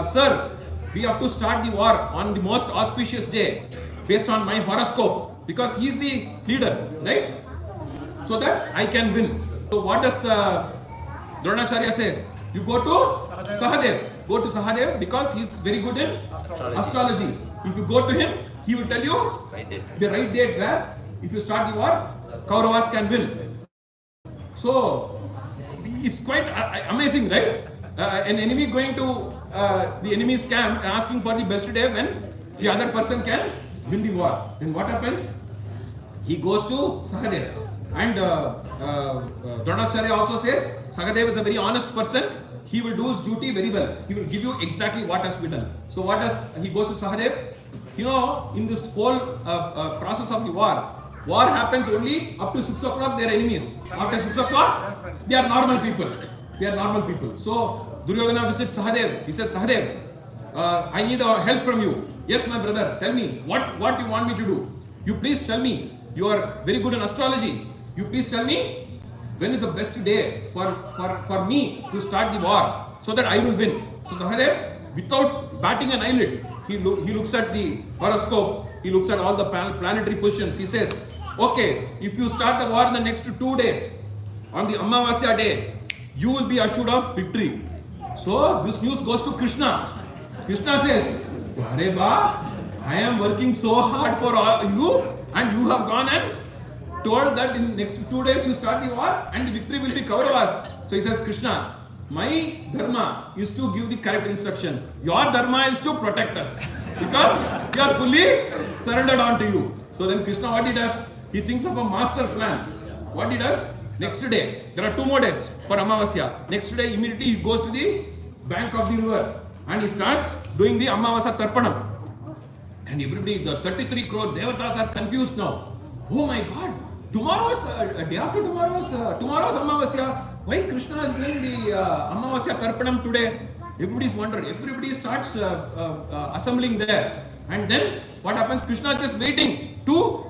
Sir, we have to start the war on the most auspicious day based on my horoscope, because he is the leader, right? So that I can win. So what does Dronacharya says? You go to Sahadev. Go to Sahadev because he is very good in astrology. If you go to him, he will tell you the right date where if you start the war, Kauravas can win. So it's quite amazing, right? An enemy going to the enemy's camp and asking for the best day when the other person can win the war. Then what happens? He goes to Sahadev. And Dronacharya also says, Sahadev is a very honest person. He will do his duty very well. He will give you exactly what has to be done. So what does he goes to Sahadev? You know, in this whole process of the war happens only up to 6 o'clock. They are enemies. After 6 o'clock, they are normal people. They are normal people. So Duryodhana visits Sahadev. He says, Sahadev, I need help from you. Yes, my brother. Tell me what you want me to do. You please tell me. You are very good in astrology. You please tell me when is the best day for me to start the war so that I will win. So Sahadev, without batting an eyelid, he looks at the horoscope, he looks at all the planetary positions. He says, okay, if you start the war in the next 2 days, on the Amavasya day, you will be assured of victory. So this news goes to Krishna. Krishna says, Areba, I am working so hard for you, and you have gone and told that in next 2 days you start the war and the victory will be Kauravas. So he says, Krishna, my dharma is to give the correct instruction. Your dharma is to protect us because we are fully surrendered on to you. So then Krishna, what he does? He thinks of a master plan. What he does? Next day, there are 2 more days for Amavasya. Next day, immediately he goes to the bank of the river and he starts doing the Amavasya Tarpanam. And everybody, the 33 crore devatas are confused now. Oh my God, tomorrow's day after tomorrow's Amavasya. Why Krishna is doing the Amavasya Tarpanam today? Everybody is wondering. Everybody starts assembling there. And then what happens? Krishna is just waiting to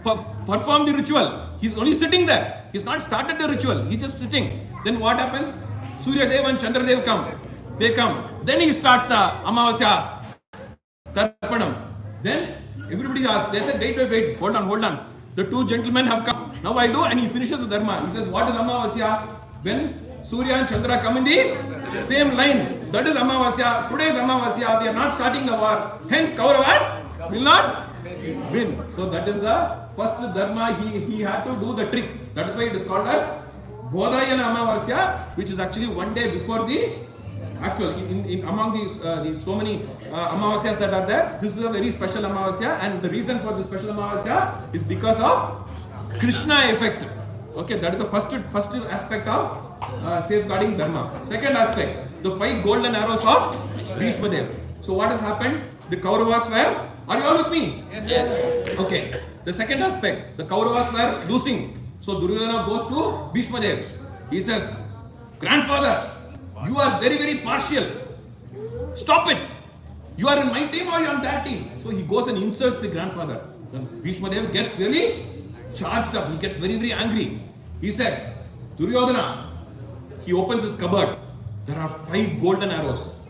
perform the ritual. He's only sitting there. He's not started the ritual. He's just sitting. Then what happens? Surya Dev and Chandra Dev come. They come. Then he starts the Amavasya Tarpanam. Then everybody asked, they said, wait, hold on. The two gentlemen have come. Now I'll do, and he finishes the dharma. He says, what is Amavasya? When Surya and Chandra come in the same line, that is Amavasya. Today is Amavasya. We are not starting the war. Hence, Kauravas will not win. So that is the first dharma. He had to do the trick. That is why it is called as Bodhayana Amavasya, which is actually one day before the actual. Among these so many Amavasyas that are there, this is a very special Amavasya, and the reason for this special Amavasya is because of Krishna effect. Okay, that is the first aspect of safeguarding dharma. Second aspect, the 5 golden arrows of Bhishma Dev. So what has happened? The Kauravas were, are you all with me? Yes. Okay. The second aspect, the Kauravas were losing. So Duryodhana goes to Bhishma Dev. He says, grandfather, you are very, very partial. Stop it. You are in my team or you are on that team. So he goes and insults the grandfather. Then Bhishma Dev gets really charged up. He gets very, very angry. He said, Duryodhana, he opens his cupboard. There are 5 golden arrows.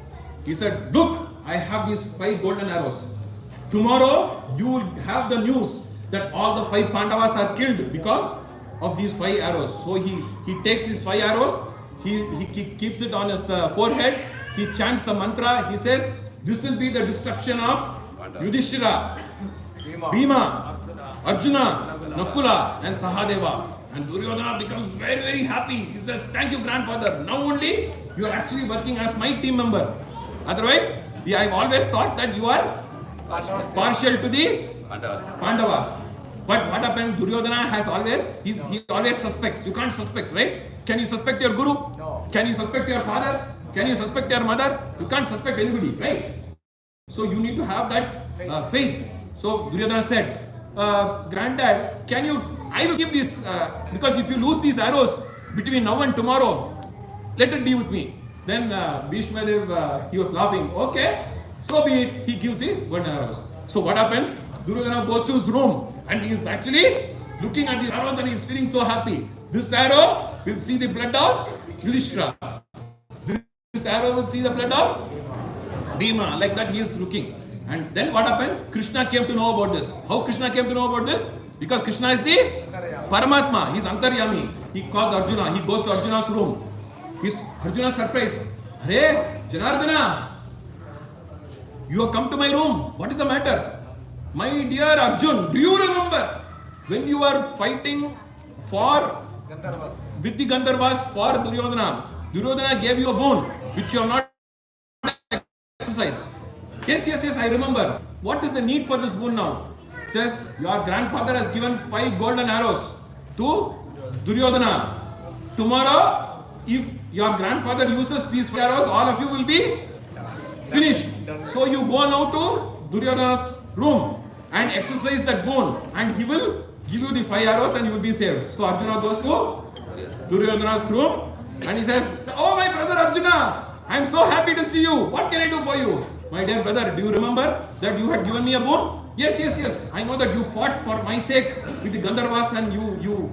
He said, look, I have these 5 golden arrows. Tomorrow you will have the news that all the 5 Pandavas are killed because of these 5 arrows. So he takes his 5 arrows, he keeps it on his forehead, he chants the mantra, he says, this will be the destruction of Yudhishthira, Bhima, Arjuna, Nakula and Sahadeva. And Duryodhana becomes very, very happy. He says, thank you grandfather, now only you are actually working as my team member. Otherwise, I've always thought that you are partial to the Pandavas. But what happened? Duryodhana has always, he always suspects. You can't suspect, right? Can you suspect your guru? No. Can you suspect your father? Can you suspect your mother? You can't suspect anybody, right? So you need to have that faith. So Duryodhana said, granddad, I will give this, because if you lose these arrows between now and tomorrow, let it be with me. Then Bhishma Dev, he was laughing. Okay, so be it. He gives the golden arrows. So what happens? Duryodhana goes to his room and he is actually looking at the arrows and he is feeling so happy. This arrow will see the blood of Yudhishthira. This arrow will see the blood of Bhima. Like that he is looking. And then what happens? Krishna came to know about this. How Krishna came to know about this? Because Krishna is the Paramatma. He is Antaryami. He calls Arjuna. He goes to Arjuna's room. Arjuna surprised. Hare, Janardana, you have come to my room. What is the matter? My dear Arjun, do you remember when you were fighting with the Gandharvas for Duryodhana? Duryodhana gave you a boon which you have not exercised. Yes, I remember. What is the need for this boon now? It says, your grandfather has given 5 golden arrows to Duryodhana. Tomorrow, if your grandfather uses these 5 arrows, all of you will be finished. So you go now to Duryodhana's room and exercise that boon, and he will give you the 5 arrows and you will be saved. So Arjuna goes to Duryodhana's room and he says, oh my brother Arjuna, I am so happy to see you. What can I do for you? My dear brother, do you remember that you had given me a boon? Yes. I know that you fought for my sake with the Gandharvas and you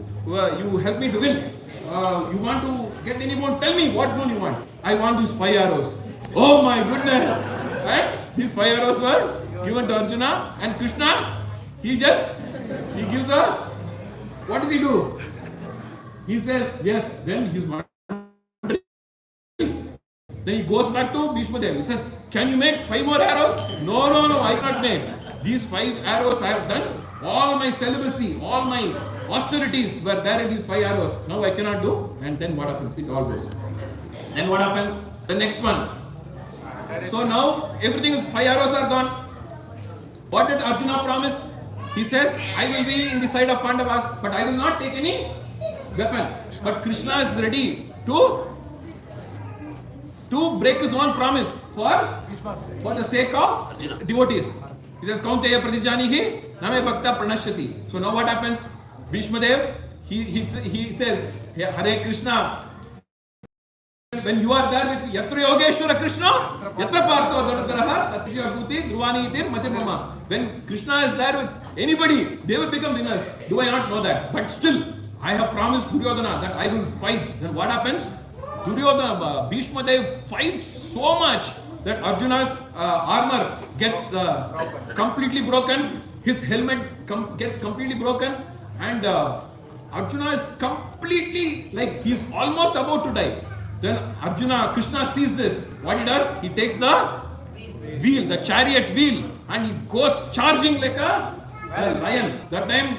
helped me to win. You want to get any boon? Tell me what boon you want. I want these 5 arrows. Oh my goodness! Right? These 5 arrows were given to Arjuna, and Krishna, he gives a, what does he do? He says, yes, then he's wondering. Then he goes back to Bhishma Dev. He says, can you make 5 more arrows? No, I can't make. These 5 arrows I have done. All my celibacy, all my austerities were there in these 5 arrows. Now I cannot do. And then what happens? It all goes. Then what happens? The next one. So now everything is 5 arrows are gone. What did Arjuna promise? He says, I will be in the side of Pandavas, but I will not take any weapon. But Krishna is ready to break his own promise for the sake of devotees. He says, Kaunteya pratijanihi name bhakta pranashyati. So now what happens? Bhishma Dev, he says, Hare Krishna. When you are there with Yatra Yogeshwara Krishna, Yatra Partho Dhanataraha, Tatishya Bhuti, Druvani Itir, Matimama. When Krishna is there with anybody, they will become winners. Do I not know that? But still, I have promised Duryodhana that I will fight. Then what happens? Duryodhana, Bhishma Dev fights so much that Arjuna's armor gets completely broken, his helmet gets completely broken, and Arjuna is completely like he's almost about to die. Then Krishna sees this. What he does? He takes the wheel, the chariot wheel, and he goes charging like a lion. That time,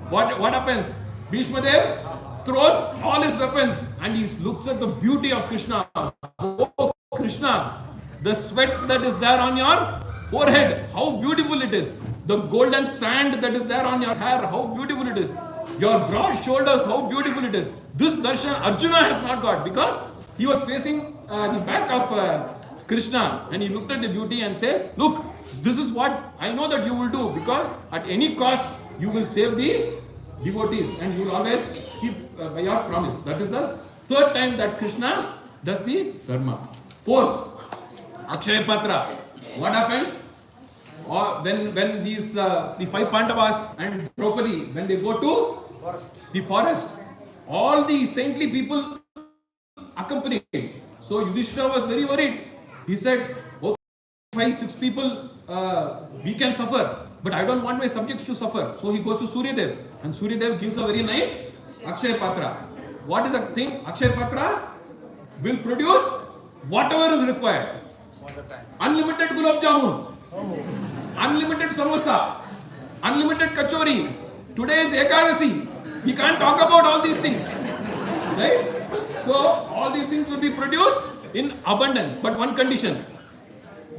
what happens? Bhishma Dev throws all his weapons and he looks at the beauty of Krishna. Oh Krishna, the sweat that is there on your forehead, how beautiful it is. The golden sand that is there on your hair, how beautiful it is. Your broad shoulders, how beautiful it is. This darshan Arjuna has not got because he was facing the back of Krishna and he looked at the beauty and says, look, this is what I know that you will do because at any cost you will save the devotees and you will always keep by your promise. That is the third time that Krishna does the dharma. Fourth, Akshaya Patra. What happens? When these the five Pandavas and Draupadi, when they go to the forest, all the saintly people accompanied. So Yudhishthira was very worried. He said, okay, 5-6 people we can suffer, but I don't want my subjects to suffer. So he goes to Suryadev, and Suryadev gives a very nice Akshaya Patra. What is the thing? Akshaya Patra will produce whatever is required. Unlimited gulab jamun, unlimited samosa, unlimited kachori. Today is Ekadasi. We can't talk about all these things, right? So all these things will be produced in abundance, but one condition: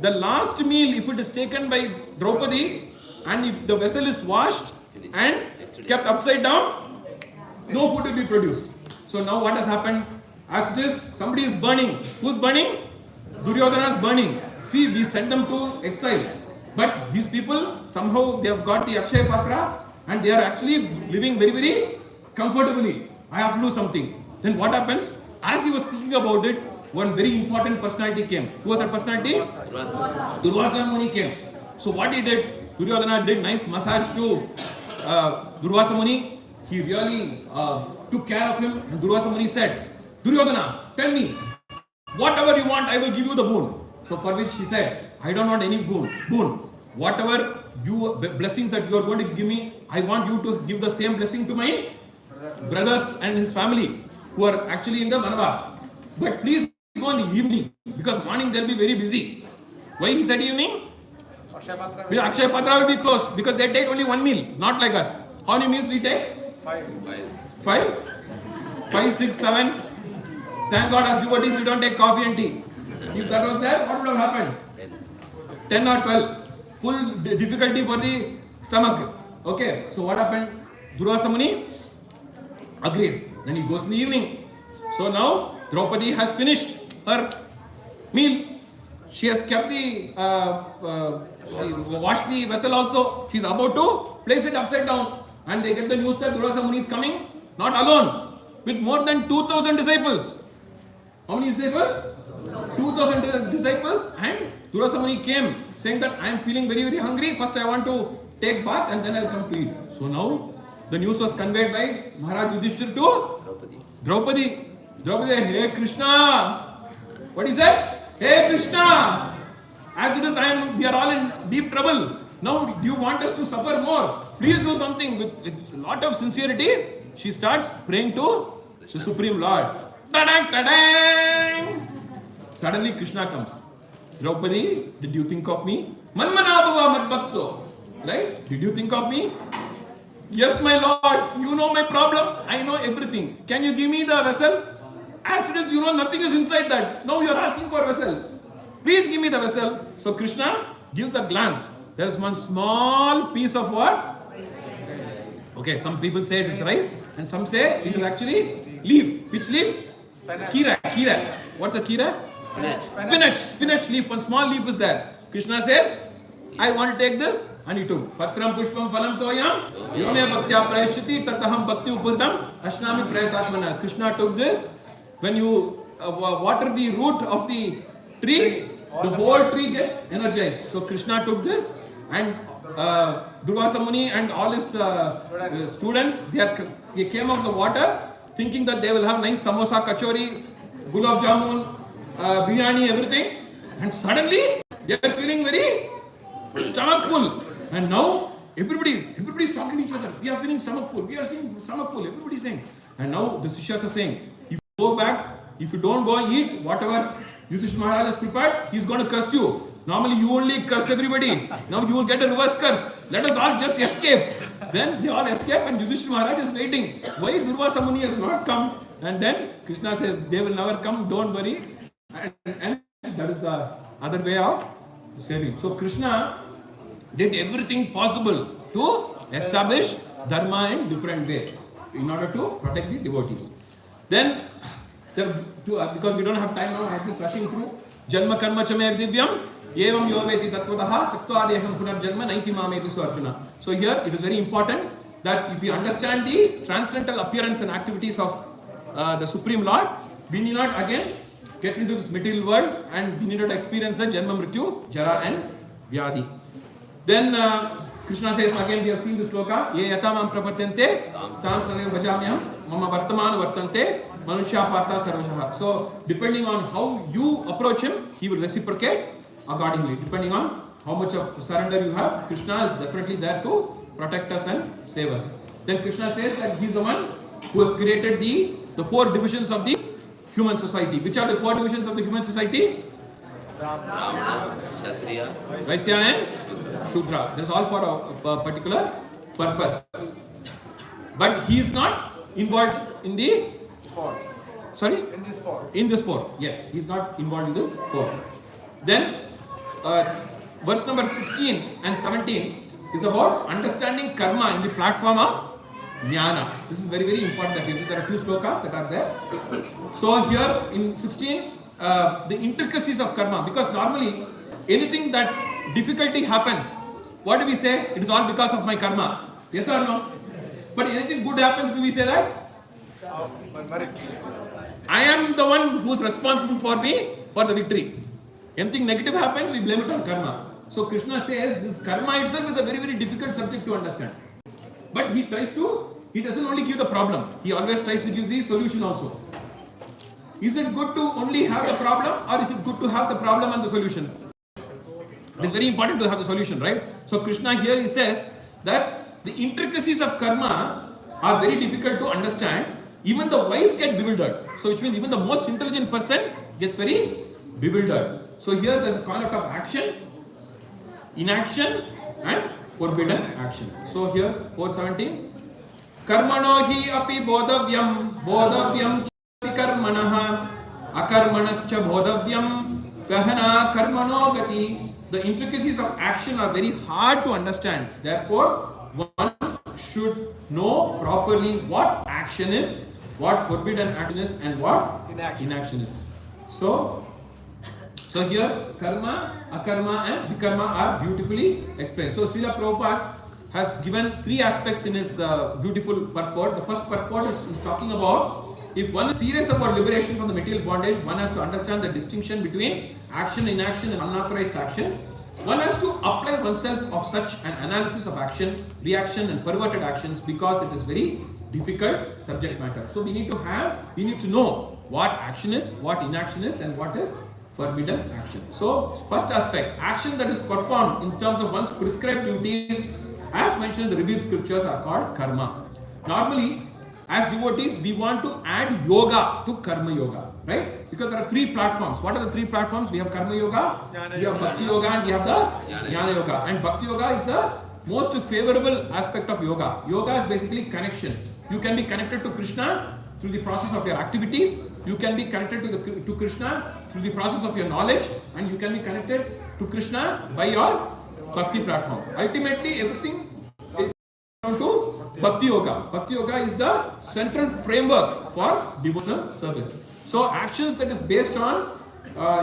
the last meal, if it is taken by Draupadi and if the vessel is washed and kept upside down, no food will be produced. So now what has happened? As it is, somebody is burning. Who's burning? Duryodhana is burning. See, we sent them to exile. But these people, somehow they have got the Akshaya Patra and they are actually living very, very comfortably. I have to do something. Then what happens? As he was thinking about it, one very important personality came. Who was that personality? Durvasa Muni came. So what he did, Duryodhana did nice massage to Durvasa Muni. He really took care of him. And Durvasa Muni said, Duryodhana, tell me, whatever you want, I will give you the boon. So for which he said, I don't want any boon. Whatever blessings that you are going to give me, I want you to give the same blessing to my brothers and his family who are actually in the Manavas. But please go in the evening, because morning they'll be very busy. Why he said evening? Akshaya Patra will be closed because they take only one meal, not like us. How many meals we take? 5, 6, 7. Thank God as devotees we don't take coffee and tea. If that was there, what would have happened? 10 or 12. Full difficulty for the stomach. Okay, so what happened? Durvasa Muni agrees. Then he goes in the evening. So now Draupadi has finished her meal. She has kept the, washed the vessel also. She is about to place it upside down. And they get the news that Durvasa Muni is coming, not alone, with more than 2,000 disciples. How many disciples? 2,000 disciples. And Durvasa Muni came saying that I am feeling very, very hungry. First I want to take bath and then I will come to eat. So now the news was conveyed by Maharaj Yudhishthira to Draupadi. Draupadi, hey Krishna. What he said? Hey Krishna. As it is, we are all in deep trouble. Now do you want us to suffer more? Please do something. With a lot of sincerity, she starts praying to the Supreme Lord. Ta-dang, ta-dang. Suddenly Krishna comes. Draupadi, did you think of me? Manmanabhava madbhakto. Right? Did you think of me? Yes, my Lord. You know my problem. I know everything. Can you give me the vessel? As it is, you know nothing is inside that. Now you are asking for a vessel. Please give me the vessel. So Krishna gives a glance. There is one small piece of what? Okay, some people say it is rice and some say it is actually leaf. Which leaf? Kira. What's the kira? Spinach leaf. One small leaf is there. Krishna says, I want to take this, and he took. Patram pushpam phalam toyam yone bhaktya prayashyati tataham bhakti upurdam ashnami prayatatmana. Krishna took this. When you water the root of the tree, the whole tree gets energized. So Krishna took this, and Durvasa Muni and all his students, they came out of the water thinking that they will have nice samosa, kachori, gulab jamun, biryani, everything. And suddenly they are feeling very stomach full. And now everybody is talking to each other. We are feeling stomach full. We are feeling stomach full. Everybody is saying. And now the Sishyas are saying, if you go back, if you don't go eat whatever Yudhishthira Maharaj has prepared, he is going to curse you. Normally you only curse everybody. Now you will get a reverse curse. Let us all just escape. Then they all escape and Yudhishthira Maharaj is waiting. Why Durvasa Muni has not come? And then Krishna says, they will never come, don't worry. And that is the other way of saving. So Krishna did everything possible to establish dharma in different way in order to protect the devotees. Then, because we don't have time now, I am just rushing through. Janma karma chame divyam evam yoveti tattvataha tattvadeham punarjanma naiti mameti so Arjuna. So here it is very important that if we understand the transcendental appearance and activities of the Supreme Lord, we need not again get into this material world and we need not experience the Janma Mrityu, Jara and Vyadi. Then Krishna says again, we have seen this sloka, ye yatamam prapatyante tam sarvam bhajamyam mama vartamanu vartante manushya partha sarvashaha. So depending on how you approach him, he will reciprocate accordingly. Depending on how much of surrender you have, Krishna is definitely there to protect us and save us. Then Krishna says that he is the one who has created the four divisions of the human society. Which are the four divisions of the human society? Brahmana, Kshatriya, Vaishya and Shudra. That's all for a particular purpose. But he is not involved in the Four. sorry? In this four. In this four. Yes, he is not involved in this four. Then verse number 16 and 17 is about understanding karma in the platform of jnana. This is very, very important that there are two slokas that are there. So here in 16, the intricacies of karma, because normally anything that difficulty happens, what do we say? It is all because of my karma. Yes or no? But anything good happens, do we say that? I am the one who is responsible for the victory. Anything negative happens, we blame it on karma. So Krishna says this karma itself is a very, very difficult subject to understand. But he doesn't only give the problem, he always tries to give the solution also. Is it good to only have the problem, or is it good to have the problem and the solution? It is very important to have the solution, right? So Krishna here he says that the intricacies of karma are very difficult to understand. Even the wise get bewildered. So which means even the most intelligent person gets very bewildered. So here there is a concept of action, inaction and forbidden action. So here 417. Karmano hi api bodhavyam chati karmanaha akarmanascha bodhavyam gahana karmano gati. The intricacies of action are very hard to understand. Therefore, one should know properly what action is, what forbidden action is, and what inaction is. So here karma, akarma and vikarma are beautifully explained. So Srila Prabhupada has given three aspects in his beautiful purport. The first purport is talking about if one is serious about liberation from the material bondage, one has to understand the distinction between action, inaction and unauthorized actions. One has to apply oneself of such an analysis of action, reaction and perverted actions because it is very difficult subject matter. So we need to know what action is, what inaction is and what is forbidden action. So first aspect, action that is performed in terms of one's prescribed duties as mentioned in the revealed scriptures are called karma. Normally, as devotees, we want to add yoga to karma yoga, right? Because there are three platforms. What are the three platforms? We have karma yoga, we have bhakti yoga and we have the jnana yoga. And bhakti yoga is the most favorable aspect of yoga. Yoga is basically connection. You can be connected to Krishna through the process of your activities. You can be connected to Krishna through the process of your knowledge, and you can be connected to Krishna by your bhakti platform. Ultimately, everything is down to Bhakti Yoga. Bhakti Yoga is the central framework for devotional service. So actions that is based on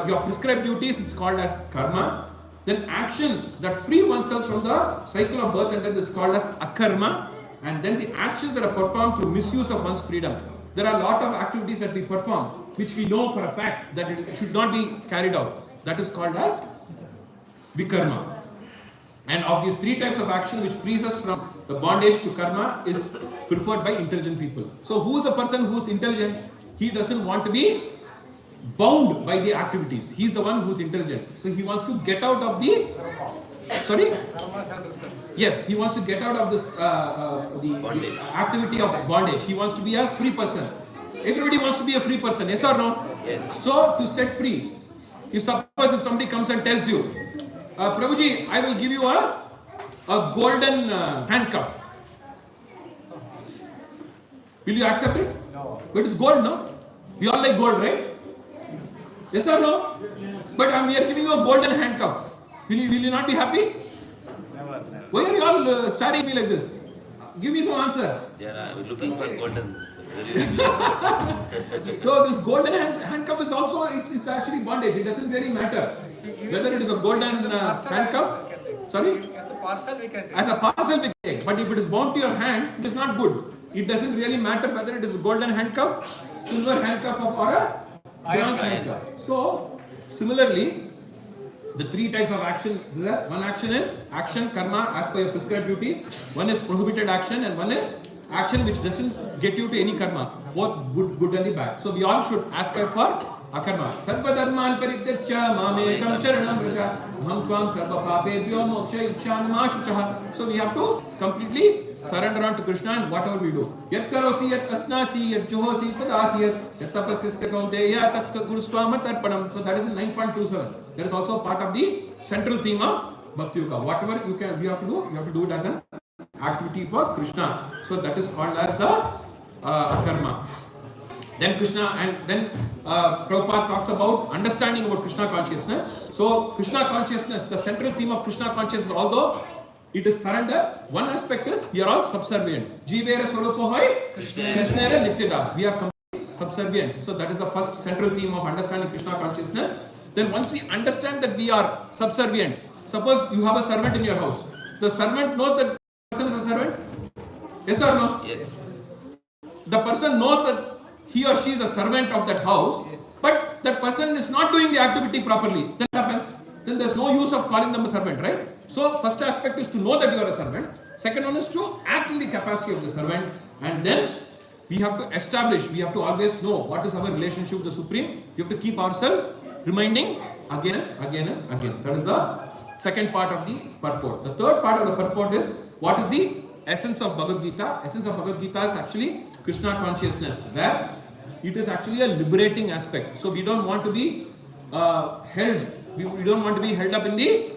your prescribed duties, it's called as karma. Then actions that free oneself from the cycle of birth and death is called as akarma. And then the actions that are performed through misuse of one's freedom. There are a lot of activities that we perform which we know for a fact that it should not be carried out. That is called as vikarma. And of these three types of action which frees us from the bondage to karma is preferred by intelligent people. So who is a person who is intelligent? He doesn't want to be bound by the activities. He is the one who is intelligent. So he wants to get out of the, sorry? Yes, he wants to get out of this the activity of bondage. He wants to be a free person. Everybody wants to be a free person, yes or no? Yes. So to set free, if somebody comes and tells you, Prabhuji, I will give you a golden handcuff. Will you accept it? No. But it's gold, no? We all like gold, right? Yes or no? But we are giving you a golden handcuff. Will you not be happy? Never. Why are you all staring at me like this? Give me some answer. They are looking for golden. So this golden handcuff is also, it's actually bondage. It doesn't really matter whether it is a golden handcuff. Sorry? As a parcel we can take. As a parcel we can take. But if it is bound to your hand, it is not good. It doesn't really matter whether it is a golden handcuff, silver handcuff, or a bronze handcuff. So similarly, the three types of action, one action is action, karma, as per your prescribed duties. One is prohibited action, and one is action which doesn't get you to any karma, both good and the bad. So we all should aspire for akarma. Sarva dharman parityajya mamekam sharanam vraja aham tvam sarva papebhyo moksha icchanamashuchaha. So we have to completely surrender on to Krishna and whatever we do. Yat karosi yat asnasi yat juhosi tadasi yat tapasyasya kaunteya tat guruswama tarpanam. So that is in 9.27. That is also part of the central theme of Bhakti Yoga. Whatever you have to do it as an activity for Krishna. So that is called as the karma. Then Krishna, and then Prabhupada talks about understanding about Krishna consciousness. So Krishna consciousness, the central theme of Krishna consciousness, although it is surrender, one aspect is we are all subservient. Jivera swarupohai Krishnera nityadas. We are completely subservient. So that is the first central theme of understanding Krishna consciousness. Then once we understand that we are subservient, suppose you have a servant in your house. The servant knows that the person is a servant? Yes or no? Yes. The person knows that he or she is a servant of that house, but that person is not doing the activity properly. Then what happens? Then there's no use of calling them a servant, right? So first aspect is to know that you are a servant. Second one is to act in the capacity of the servant. And then we have to establish, we have to always know what is our relationship with the Supreme. We have to keep ourselves reminding again and again and again. That is the second part of the purport. The third part of the purport is what is the essence of Bhagavad Gita. Essence of Bhagavad Gita is actually Krishna consciousness, where it is actually a liberating aspect. So we don't want to be held, we don't want to be held up in the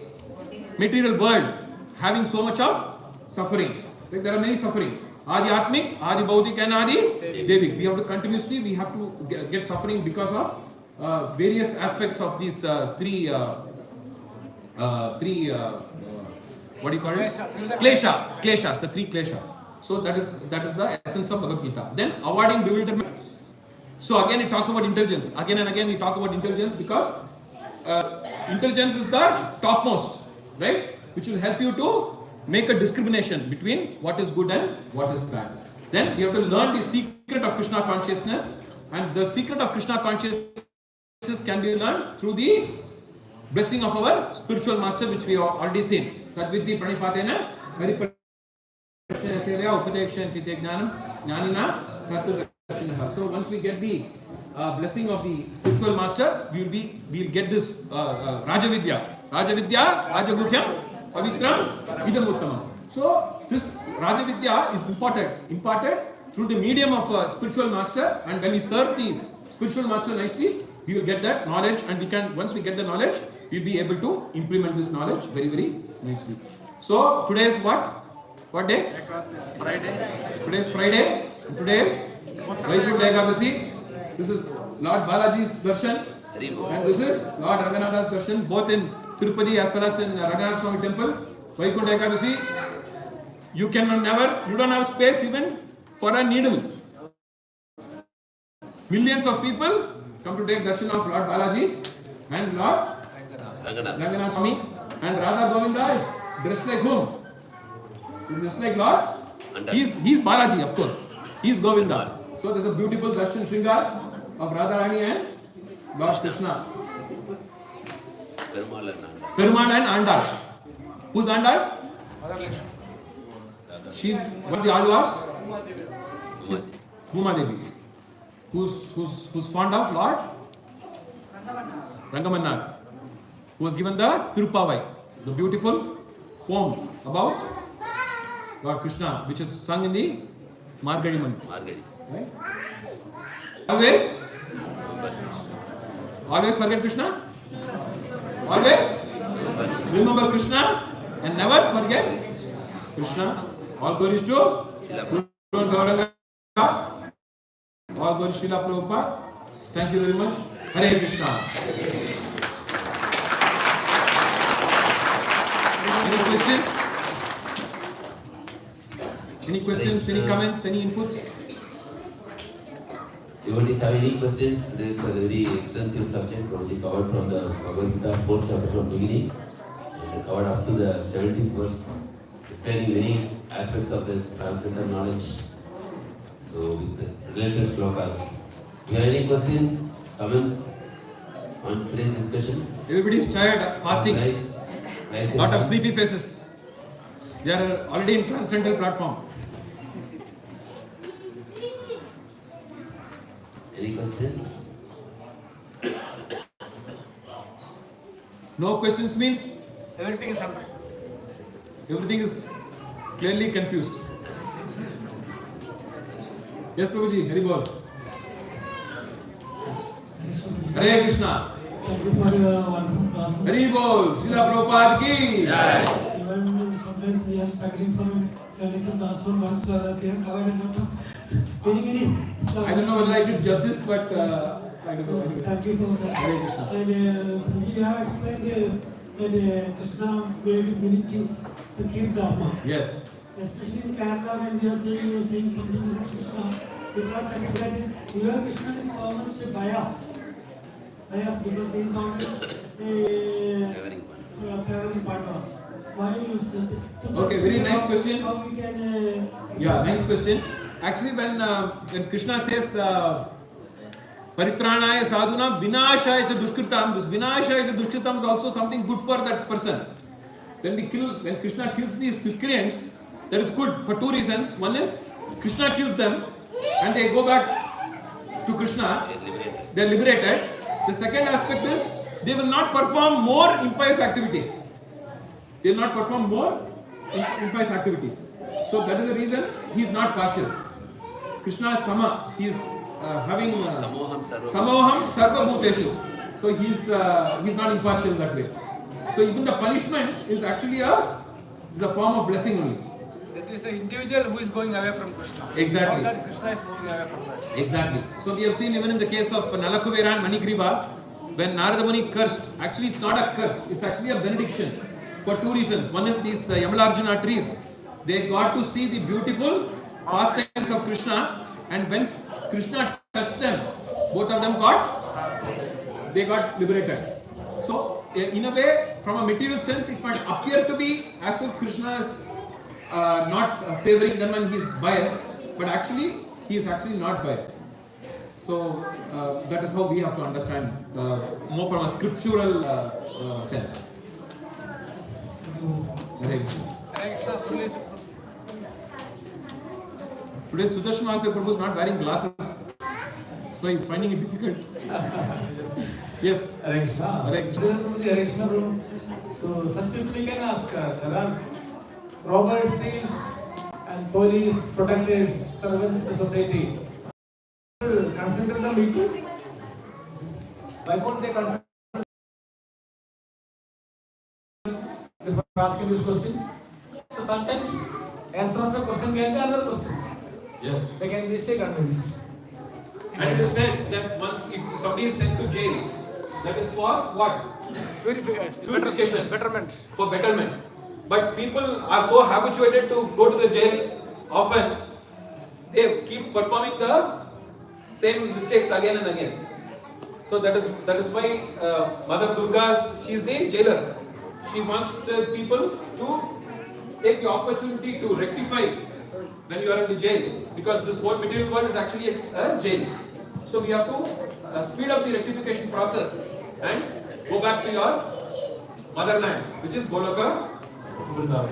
material world, having so much of suffering. Like there are many suffering. Adi Atmik, Adi Baudik, and Adi Devik. We have to continuously, we have to get suffering because of various aspects of these three what do you call it? Kleshas, the three kleshas. So that is the essence of Bhagavad Gita. Then avoiding bewilderment. So again it talks about intelligence. Again and again we talk about intelligence because intelligence is the topmost, right? Which will help you to make a discrimination between what is good and what is bad. Then we have to learn the secret of Krishna consciousness, and the secret of Krishna consciousness can be learned through the blessing of our spiritual master, which we have already seen. Tadvidhi pranipatena hari so once we get the blessing of the spiritual master, we'll get this Rajavidya, Rajaguhyam, Pavitram, Idam Uttamam. So this Rajavidya is imparted through the medium of a spiritual master, and when we serve the spiritual master nicely, we will get that knowledge, and once we get the knowledge, we'll be able to implement this knowledge very, very nicely. So today is what? What day? Friday. Today is Friday. Today is Vaikuntha Ekadasi. This is Lord Balaji's darshan, and this is Lord Ranganatha's darshan, both in Tirupati as well as in Ranganath Swami temple. Vaikuntha Ekadasi. You don't have space even for a needle. Millions of people come to take darshan of Lord Balaji and Lord Ranganath Swami, and Radha Govinda is dressed like whom? He is dressed like Lord. He is Balaji, of course. He is Govinda. So there is a beautiful darshan shringar of Radharani and Lord Krishna. Perumal and Andal. Who's Andal? She is one of the Alvars. She is Bhuma Devi. Who's fond of Lord Rangamannar, who was given the Tirupavai, the beautiful poem about Lord Krishna, which is sung in the Margazhi month. Right? Always forget Krishna. Always remember Krishna and never forget Krishna. All glories to Guru Gauranga. All glories to Srila Prabhupada. Thank you very much. Hare Krishna. Any questions? Any questions? Any comments? Any inputs? Devotees have any questions? There is a very extensive subject Prabhuji covered from the Bhagavad Gita 4th chapter from beginning and covered up to the 17th verse, explaining many aspects of this transcendental knowledge. So with the related shlokas. Do you have any questions, comments on today's discussion? Everybody is tired, fasting. Nice. Lot of sleepy faces. They are already in transcendental platform. Any questions? No questions means Everything is understood. everything is clearly confused. Yes, Prabhuji, Hari Bol. Hare Krishna. Thank you for your wonderful class. Hari Bol. Srila Prabhupada ki. Even sometimes we are struggling for learning the class from one scholar here covered in many. I don't know whether I did justice, but I don't know. Thank you for that. Hare Krishna. And you have explained that Krishna made many things to keep Dharma. Yes. Especially in Kerala, when we are saying, you are saying something about Krishna, without understanding, your Krishna is almost biased. Biased because he is always favoring Pandavas. Why you said it? Okay, very nice question. How we can... Yeah, nice question. Actually, when Krishna says Paritranaya sadhuna vinashaya cha dushkritam, this vinashaya cha dushkritam is also something good for that person. When Krishna kills these miscreants, that is good for two reasons. One is Krishna kills them and they go back to Krishna. They are liberated. The second aspect is they will not perform more impious activities. They will not perform more impious activities. So that is the reason he is not partial. Krishna is Sama. He is having Samoham Sarva Bhuteshu. So he is not impartial that way. So even the punishment is actually a form of blessing only. That is the individual who is going away from Krishna. Exactly. Not that Krishna is moving away from that. Exactly. So we have seen even in the case of Nalakuvera and Manigriva, when Narada Muni cursed, actually it's not a curse, it's actually a benediction for two reasons. One is these Yamalarjuna trees. They got to see the beautiful pastimes of Krishna, and when Krishna touched them, both of them they got liberated. So in a way, from a material sense, it might appear to be as if Krishna is not favoring them and he is biased, but actually he is actually not biased. So that is how we have to understand more from a scriptural sense. Today Sudarshan Master Prabhu is not wearing glasses, so he is finding it difficult. Yes. Hare Krishna. Hare Krishna. Hare Krishna, Prabhu. So such people can ask, there are robbers, thieves and police, protectors, servants in the society. Consider them equal? Why won't they consider before asking this question? So sometimes answer of a question can be another question. Yes. They can be stay convinced. And it is said that once if somebody is sent to jail, that is for what? Purification. Betterment. For betterment. But people are so habituated to go to the jail often, they keep performing the same mistakes again and again. So that is why Mother Durga, she is the jailer. She wants the people to take the opportunity to rectify when you are in the jail, because this whole material world is actually a jail. So we have to speed up the rectification process and go back to your motherland, which is Goloka Vrindavan.